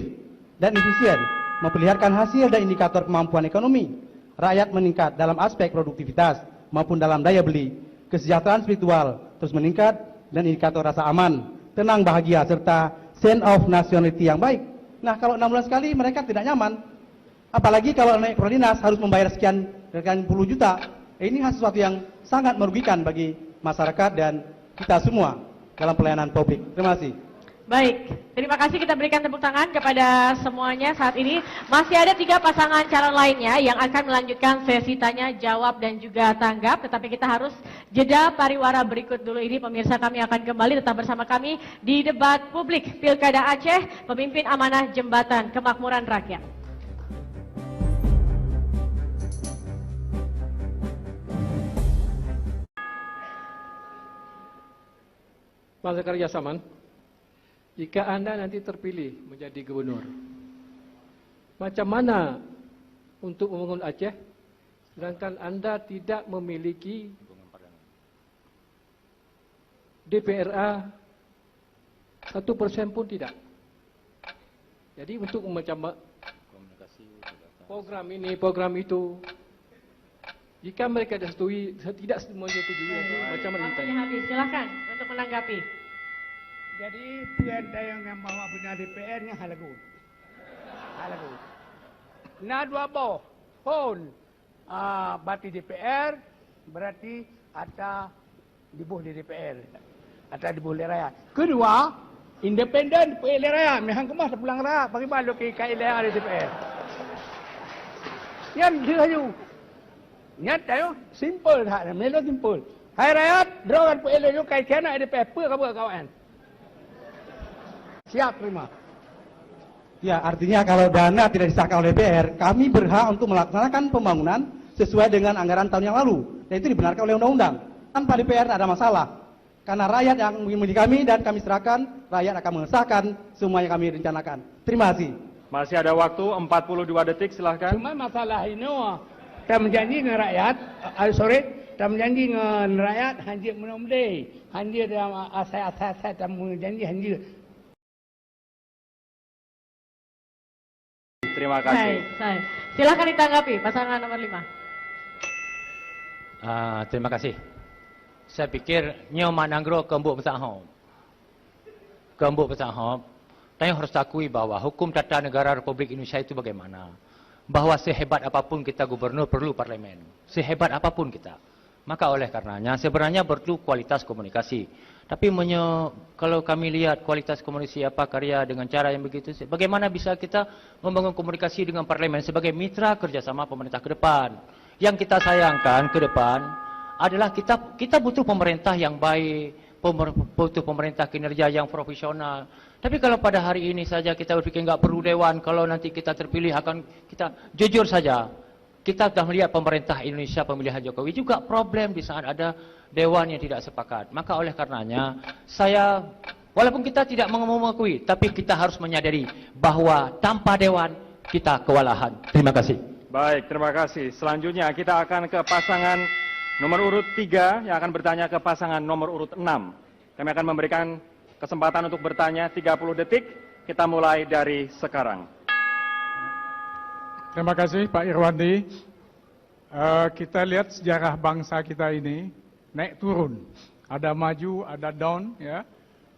dan efisien. Memperlihatkan hasil dan indikator kemampuan ekonomi. Rakyat meningkat dalam aspek produktivitas maupun dalam daya beli. Kesejahteraan spiritual terus meningkat dan indikator rasa aman, tenang, bahagia, serta sense of nationality yang baik. Nah, kalau 6 bulan sekali mereka tidak nyaman. Apalagi kalau naik kepala dinas harus membayar sekian puluh juta. Ini sesuatu yang sangat merugikan bagi masyarakat dan kita semua dalam pelayanan publik. Terima kasih. Baik, terima kasih, kita berikan tepuk tangan kepada semuanya. Saat ini masih ada 3 pasangan calon lainnya yang akan melanjutkan sesi tanya, jawab, dan juga tanggap. Tetapi kita harus jeda pariwara berikut dulu ini. Pemirsa, kami akan kembali tetap bersama kami di debat publik Pilkada Aceh, pemimpin amanah Jembatan Kemakmuran Rakyat. Pak Zakaria Saman, jika Anda nanti terpilih menjadi gubernur, macam mana untuk membangun Aceh, sedangkan Anda tidak memiliki DPRA 1% pun tidak. Jadi untuk macam program ini, program itu, jika mereka setujui, tidak semuanya setujui, macam mana kita? Habis, silakan untuk menanggapi. Jadi tuan tayang yang bawa benar DPR-nya halagu. Halagu. Nah dua boh pun bati DPR berarti ada dibuh di DPR. Ada dibuh di rakyat. Kedua, independen PL rakyat. Mehang kemas pulang rakyat bagi balu ke KL yang ada di DPR. Yang dia Nyat tayo, simple tak, melo simple. Hai rakyat, drogan PL yo kai kena DPR, apa kabar kawan? Siap terima. Ya, artinya kalau dana tidak disahkan oleh DPR, kami berhak untuk melaksanakan pembangunan sesuai dengan anggaran tahun yang lalu. Dan itu dibenarkan oleh undang-undang. Tanpa DPR tidak ada masalah. Karena rakyat yang memilih kami dan kami serahkan, rakyat akan mengesahkan semua yang kami rencanakan. Terima kasih. Masih ada waktu 42 detik, silahkan. Cuma masalah ini, kita menjanji dengan rakyat, kita menjanji dengan rakyat, hanjir menumdai. Hanjir dalam asai-asai, kita menjanji hanjir. Terima kasih. Baik. Silakan ditanggapi pasangan nomor 5. Terima kasih. Saya pikir nyoman anggro kembuk besar hom. Kembuk besar hom. Tapi harus akui bahwa hukum tata negara Republik Indonesia itu bagaimana? Bahwa sehebat apapun kita gubernur perlu parlemen. Sehebat apapun kita. Maka oleh karenanya sebenarnya perlu kualitas komunikasi. Tapi kalau kami lihat kualitas komunikasi apa karya dengan cara yang begitu, bagaimana bisa kita membangun komunikasi dengan parlemen sebagai mitra kerjasama pemerintah ke depan? Yang kita sayangkan ke depan adalah kita butuh pemerintah yang baik, butuh pemerintah kinerja yang profesional. Tapi kalau pada hari ini saja kita berpikir nggak perlu dewan, kalau nanti kita terpilih akan kita jujur saja. Kita sudah melihat pemerintah Indonesia pemilihan Jokowi juga problem di saat ada dewan yang tidak sepakat. Maka oleh karenanya saya, walaupun kita tidak mengakui, tapi kita harus menyadari bahwa tanpa dewan kita kewalahan. Terima kasih. Baik, terima kasih. Selanjutnya kita akan ke pasangan nomor urut 3 yang akan bertanya ke pasangan nomor urut 6. Kami akan memberikan kesempatan untuk bertanya 30 detik. Kita mulai dari sekarang. Terima kasih Pak Irwandi. Kita lihat sejarah bangsa kita ini naik turun, ada maju, ada down, ya.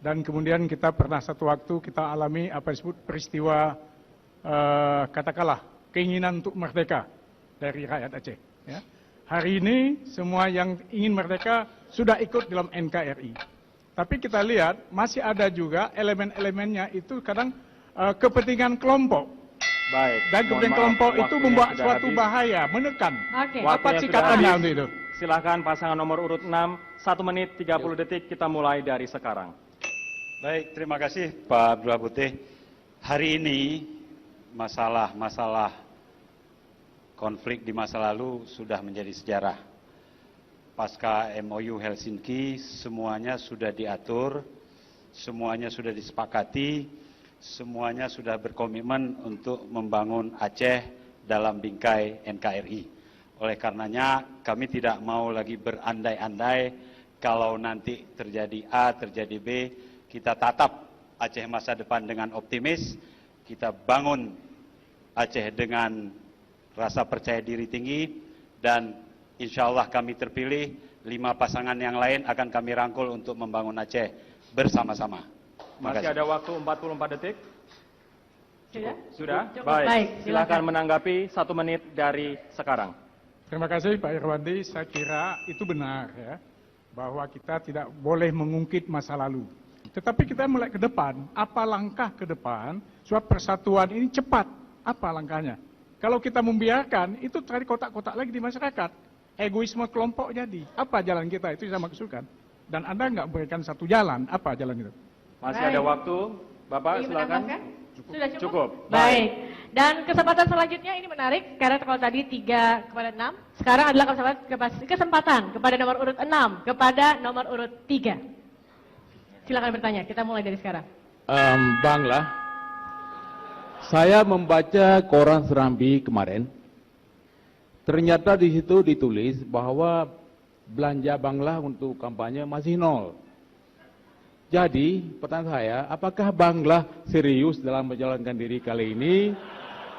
Dan kemudian kita pernah satu waktu kita alami apa disebut peristiwa katakanlah keinginan untuk merdeka dari rakyat Aceh. Ya. Hari ini semua yang ingin merdeka sudah ikut dalam NKRI. Tapi kita lihat masih ada juga elemen-elemennya itu kadang kepentingan kelompok. Baik. Dan kepentingan kelompok itu membuat suatu bahaya, menekan. Apa sikap Anda untuk itu? Silakan pasangan nomor urut 6, 1 menit 30 detik, kita mulai dari sekarang. Baik, terima kasih Pak Abdullah Putih. Hari ini masalah konflik di masa lalu sudah menjadi sejarah. Pasca MOU Helsinki, semuanya sudah diatur, semuanya sudah disepakati, semuanya sudah berkomitmen untuk membangun Aceh dalam bingkai NKRI. Oleh karenanya kami tidak mau lagi berandai-andai kalau nanti terjadi A, terjadi B, kita tatap Aceh masa depan dengan optimis, kita bangun Aceh dengan rasa percaya diri tinggi, dan insya Allah kami terpilih, 5 pasangan yang lain akan kami rangkul untuk membangun Aceh bersama-sama. Masih ada waktu 44 detik. Sudah? Cukup. Baik, silakan menanggapi 1 menit dari sekarang. Terima kasih Pak Irwandi, saya kira itu benar ya, bahwa kita tidak boleh mengungkit masa lalu. Tetapi kita mulai ke depan, apa langkah ke depan, sebab persatuan ini cepat, apa langkahnya? Kalau kita membiarkan, itu cari kotak-kotak lagi di masyarakat. Egoisme kelompok jadi. Apa jalan kita? Itu saya maksudkan. Dan Anda nggak berikan satu jalan, apa jalan itu? Masih ada waktu, Bapak, Ingin silakan. menambahkan? Sudah cukup? Cukup. Baik. Dan kesempatan selanjutnya ini menarik, karena kalau tadi 3/6, sekarang adalah kesempatan kepada nomor urut 6, kepada nomor urut 3. Silakan bertanya, kita mulai dari sekarang. Bangla, saya membaca koran Serambi kemarin, ternyata di situ ditulis bahwa belanja Bangla untuk kampanye masih 0. Jadi, pertanyaan saya, apakah Bangla serius dalam menjalankan diri kali ini?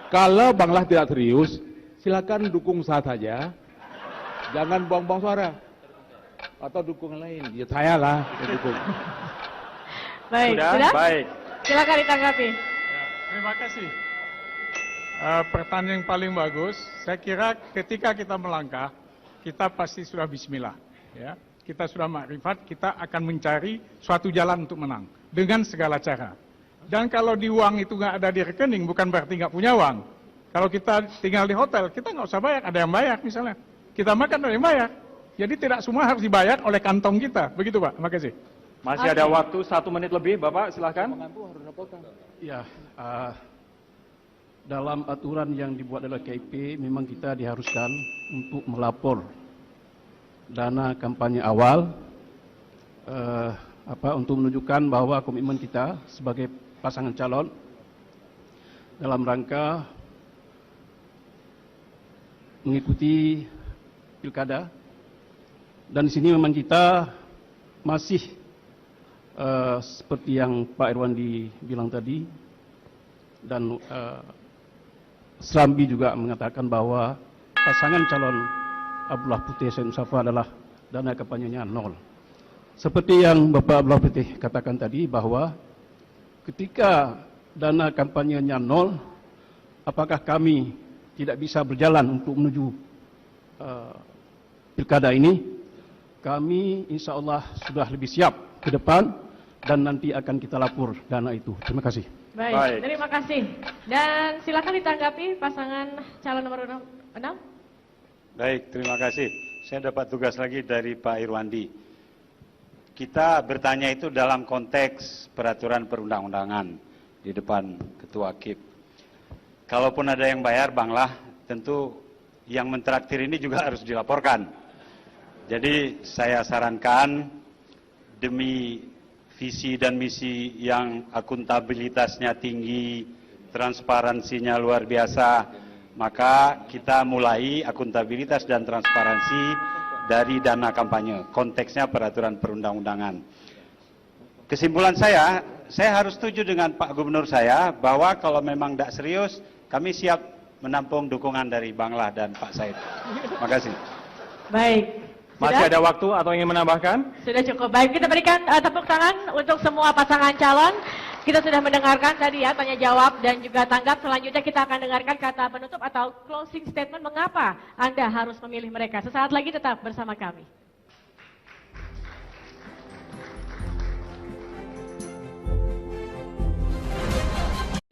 Kalau Bangla tidak serius, silakan dukung saja. Jangan buang-buang suara. Atau dukungan lain. Ya saya lah yang dukung. Baik, sudah? Baik. Silakan ditanggapi. Terima kasih. Pertanyaan yang paling bagus, saya kira ketika kita melangkah, kita pasti sudah bismillah. Ya. Kita sudah makrifat, kita akan mencari suatu jalan untuk menang. Dengan segala cara. Dan kalau di uang itu nggak ada di rekening, bukan berarti nggak punya uang. Kalau kita tinggal di hotel, kita nggak usah bayar, ada yang bayar misalnya. Kita makan, ada yang bayar. Jadi tidak semua harus dibayar oleh kantong kita. Begitu Pak, terima kasih. Masih ada waktu 1 menit lebih, Bapak, silakan. Ya, dalam aturan yang dibuat oleh KIP memang kita diharuskan untuk melapor dana kampanye awal untuk menunjukkan bahwa komitmen kita sebagai pasangan calon dalam rangka mengikuti pilkada. Dan di sini memang kita masih seperti yang Pak Irwandi bilang tadi, dan Serambi juga mengatakan bahwa pasangan calon Abdullah Putih Said Mustafa adalah dana kampanyenya 0. Seperti yang Bapak Abdullah Putih katakan tadi bahwa ketika dana kampanyenya 0, apakah kami tidak bisa berjalan untuk menuju pilkada ini? Kami insya Allah sudah lebih siap ke depan dan nanti akan kita lapor dana itu. Terima kasih. Baik, terima kasih. Dan silakan ditanggapi pasangan calon nomor 6. Baik, terima kasih. Saya dapat tugas lagi dari Pak Irwandi. Kita bertanya itu dalam konteks peraturan perundang-undangan di depan Ketua KIP. Kalaupun ada yang bayar, Banglah, tentu yang mentraktir ini juga harus dilaporkan. Jadi saya sarankan demi visi dan misi yang akuntabilitasnya tinggi, transparansinya luar biasa, maka kita mulai akuntabilitas dan transparansi dari dana kampanye. Konteksnya peraturan perundang-undangan. Kesimpulan saya harus setuju dengan Pak Gubernur saya bahwa kalau memang tidak serius, kami siap menampung dukungan dari Banglah dan Pak Said. Terima kasih. Baik. Masih ada waktu atau ingin menambahkan? Sudah cukup. Baik, kita berikan tepuk tangan untuk semua pasangan calon. Kita sudah mendengarkan tadi ya tanya jawab dan juga tanggap. Selanjutnya kita akan dengarkan kata penutup atau closing statement mengapa Anda harus memilih mereka. Sesaat lagi tetap bersama kami.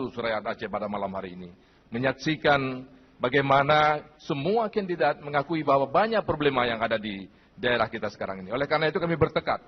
Rakyat Aceh pada malam hari ini menyaksikan bagaimana semua kandidat mengakui bahwa banyak problema yang ada di daerah kita sekarang ini. Oleh karena itu kami bertekad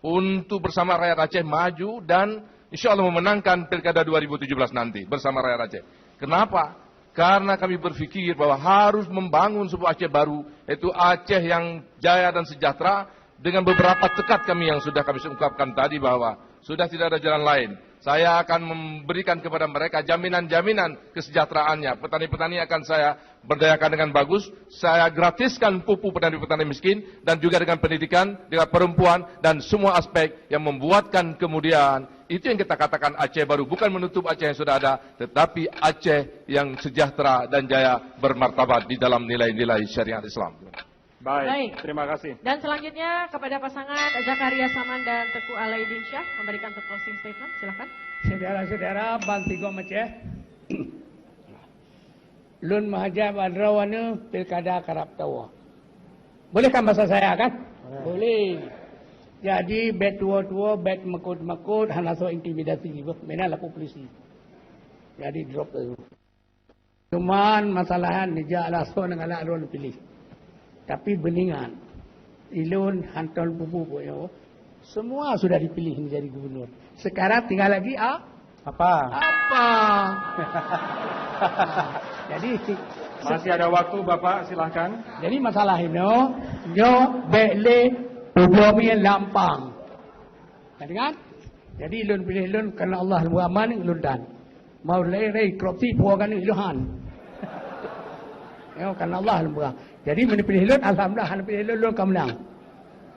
untuk bersama rakyat Aceh maju dan insya Allah memenangkan Pilkada 2017 nanti bersama rakyat Aceh. Kenapa? Karena kami berpikir bahwa harus membangun sebuah Aceh baru, yaitu Aceh yang jaya dan sejahtera, dengan beberapa tekad kami yang sudah kami ungkapkan tadi bahwa sudah tidak ada jalan lain. Saya akan memberikan kepada mereka jaminan-jaminan kesejahteraannya. Petani-petani akan saya berdayakan dengan bagus. Saya gratiskan pupuk petani-petani miskin. Dan juga dengan pendidikan, dengan perempuan, dan semua aspek yang membuatkan kemudian. Itu yang kita katakan Aceh baru. Bukan menutup Aceh yang sudah ada. Tetapi Aceh yang sejahtera dan jaya bermartabat di dalam nilai-nilai syariat Islam. Baik, terima kasih. Dan selanjutnya kepada pasangan Zakaria Saman dan Teguh Alaidin Syah memberikan closing statement. Silakan. Saudara-saudara, Bantigo Aceh, Lun Mahaja Badrawana Pilkada Karab Tawa. Boleh kan bahasa saya kan? Boleh. Jadi bet tua-tua, bet mekut-mekut, hana so intimidasi gitu. Mana lapor polisi. Jadi drop tu. Cuman masalahan ni jalan so dengan alun pilih. Tapi beningan. Ilun hantar bubu boyo. Semua sudah dipilih menjadi gubernur. Sekarang tinggal lagi Apa? Jadi Masih ada waktu Bapak, silahkan. jadi masalah ini nyo bele problemi lampang. Kan? Jadi ilun pilih ilun kerana Allah aman ilun dan. Mau lere korupsi puakan iluhan. Ya kerana Allah alam. Jadi pilih ilun alhamdulillah han pilih ilun kamu menang.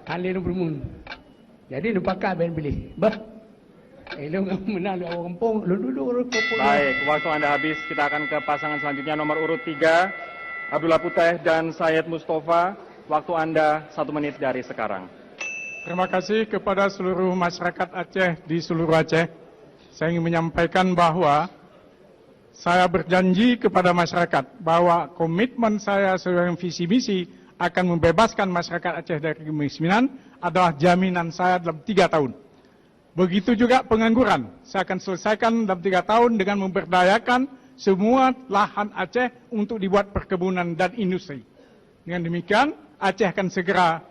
Han ilun bermun. Jadi nupakat ben pilih. Ilun menang di awal kampung, ilun duduk. Baik, waktu Anda habis. Kita akan ke pasangan selanjutnya nomor urut 3, Abdullah Puteh dan Syed Mustafa. Waktu Anda 1 menit dari sekarang. Terima kasih kepada seluruh masyarakat Aceh di seluruh Aceh. Saya ingin menyampaikan bahwa saya berjanji kepada masyarakat bahwa komitmen saya sebagai visi misi akan membebaskan masyarakat Aceh dari kemiskinan adalah jaminan saya dalam 3 tahun. Begitu juga pengangguran. Saya akan selesaikan dalam 3 tahun dengan memberdayakan semua lahan Aceh untuk dibuat perkebunan dan industri. Dengan demikian, Aceh akan segera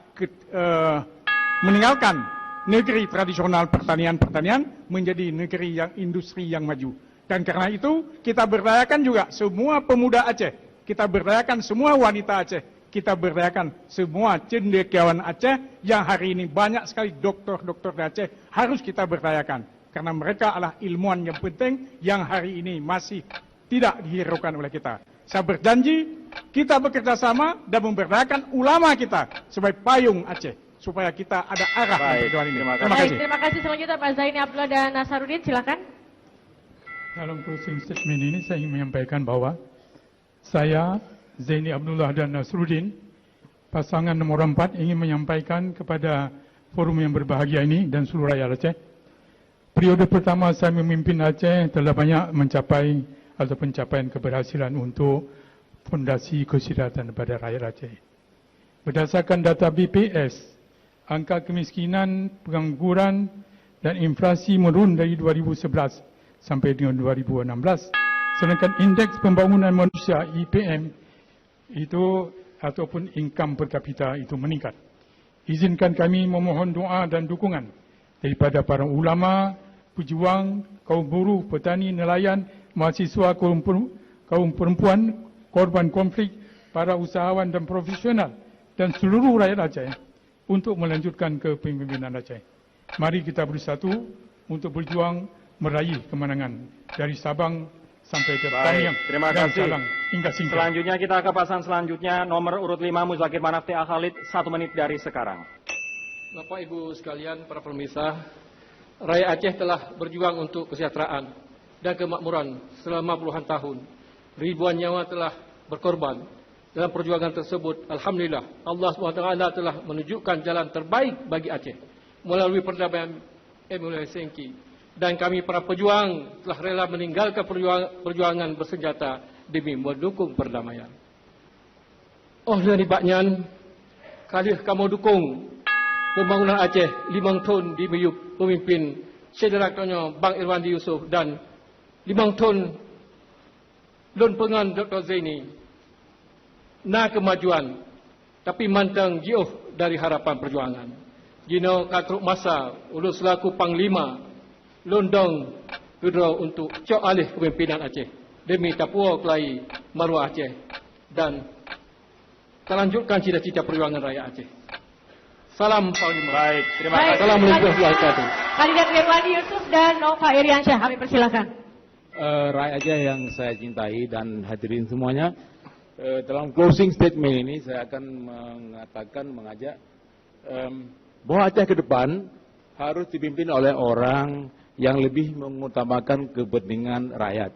meninggalkan negeri tradisional pertanian menjadi negeri yang industri yang maju. Dan karena itu, kita berdayakan juga semua pemuda Aceh. Kita berdayakan semua wanita Aceh. Kita berdayakan semua cendekiawan Aceh yang hari ini banyak sekali doktor-doktor di Aceh harus kita berdayakan. Karena mereka adalah ilmuwan yang penting yang hari ini masih tidak dihiraukan oleh kita. Saya berjanji kita bekerja sama dan memberdayakan ulama kita sebagai payung Aceh. Supaya kita ada arah Baik, dalam ini. terima Terima kasih. kasih. Terima kasih selanjutnya Pak Zaini Abdullah dan Nasarudin, silakan. Dalam closing statement ini saya ingin menyampaikan bahwa saya, Zaini Abdullah dan Nasruddin, pasangan nomor 4 ingin menyampaikan kepada forum yang berbahagia ini dan seluruh rakyat Aceh. Periode pertama saya memimpin Aceh telah banyak mencapai atau pencapaian keberhasilan untuk fondasi kesejahteraan pada rakyat Aceh. Berdasarkan data BPS, angka kemiskinan, pengangguran dan inflasi menurun dari 2011 sampai dengan 2016. Sedangkan indeks pembangunan manusia IPM itu ataupun income per kapita itu meningkat. Izinkan kami memohon doa dan dukungan daripada para ulama, pejuang, kaum buruh, petani, nelayan, mahasiswa, kaum perempuan, korban konflik, para usahawan dan profesional dan seluruh rakyat Aceh untuk melanjutkan kepemimpinan Aceh. Mari kita bersatu untuk berjuang meraih kemenangan dari Sabang sampai ke Tamiang terima dan kasih. Salang hingga Singkang. Selanjutnya kita ke pasangan selanjutnya nomor urut 5 Muzakir Manaf T.A. Khalid 1 menit dari sekarang. Bapak Ibu sekalian, para pemirsa, rakyat Aceh telah berjuang untuk kesejahteraan dan kemakmuran selama puluhan tahun. Ribuan nyawa telah berkorban. Dalam perjuangan tersebut, alhamdulillah, Allah SWT telah menunjukkan jalan terbaik bagi Aceh melalui perdamaian Emulai Sengki. Dan kami para pejuang telah rela meninggalkan perjuangan bersenjata demi mendukung perdamaian. Oh dari baknyan, kali kamu dukung pembangunan Aceh 5 tahun di meyup pemimpin Sederakanya Bang Irwandi Yusof dan 5 tahun Lun Pengan Dr. Zaini. Na kemajuan, tapi mantang jauh dari harapan perjuangan. Jino katruk masa ulus selaku Panglima Londong Gedro untuk cok alih kepimpinan Aceh demi tapua kelai maruah Aceh dan terlanjutkan cita-cita perjuangan rakyat Aceh. Salam Panglima. Baik, terima Baik, kasih. Assalamualaikum warahmatullahi wabarakatuh. Kandidat Irwandi Yusuf dan Nova Iriansyah, kami persilakan. Rakyat Aceh yang saya cintai dan hadirin semuanya, dalam closing statement ini saya akan mengajak bahwa Aceh ke depan harus dipimpin oleh orang yang lebih mengutamakan kepentingan rakyat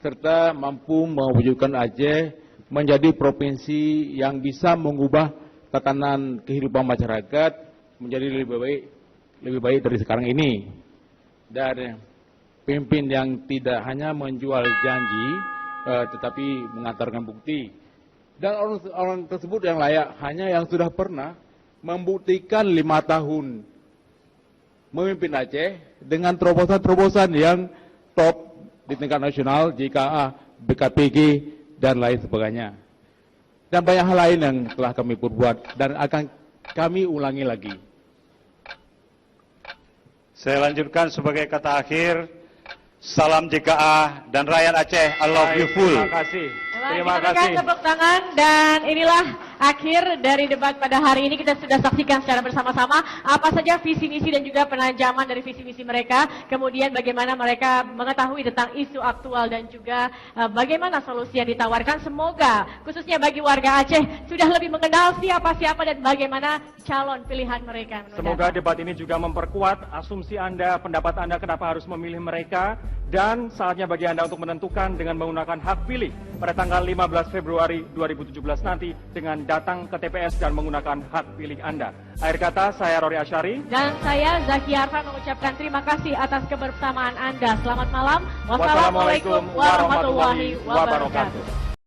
serta mampu mewujudkan Aceh menjadi provinsi yang bisa mengubah tatanan kehidupan masyarakat menjadi lebih baik dari sekarang ini. Dan pemimpin yang tidak hanya menjual janji tetapi mengantarkan bukti. Dan orang tersebut yang layak hanya yang sudah pernah membuktikan 5 tahun memimpin Aceh dengan terobosan-terobosan yang top di tingkat nasional, JKA, BKPG, dan lain sebagainya. Dan banyak hal lain yang telah kami perbuat dan akan kami ulangi lagi. Saya lanjutkan sebagai kata akhir. Salam JKA dan rakyat Aceh, I love you full. Terima kasih. Terima Kita berikan kasih. tepuk tangan dan inilah akhir dari debat pada hari ini. Kita sudah saksikan secara bersama-sama apa saja visi misi dan juga penajaman dari visi misi mereka. Kemudian bagaimana mereka mengetahui tentang isu aktual dan juga bagaimana solusi yang ditawarkan. Semoga khususnya bagi warga Aceh sudah lebih mengenal siapa-siapa dan bagaimana calon pilihan mereka. Semoga debat ini juga memperkuat asumsi Anda, pendapat Anda kenapa harus memilih mereka, dan saatnya bagi Anda untuk menentukan dengan menggunakan hak pilih pada tanggal 15 Februari 2017 nanti dengan datang ke TPS dan menggunakan hak pilih Anda. Akhir kata, saya Rory Asyari. Dan saya Zaki Arfan mengucapkan terima kasih atas kebersamaan Anda. Selamat malam. Wassalamualaikum warahmatullahi wabarakatuh.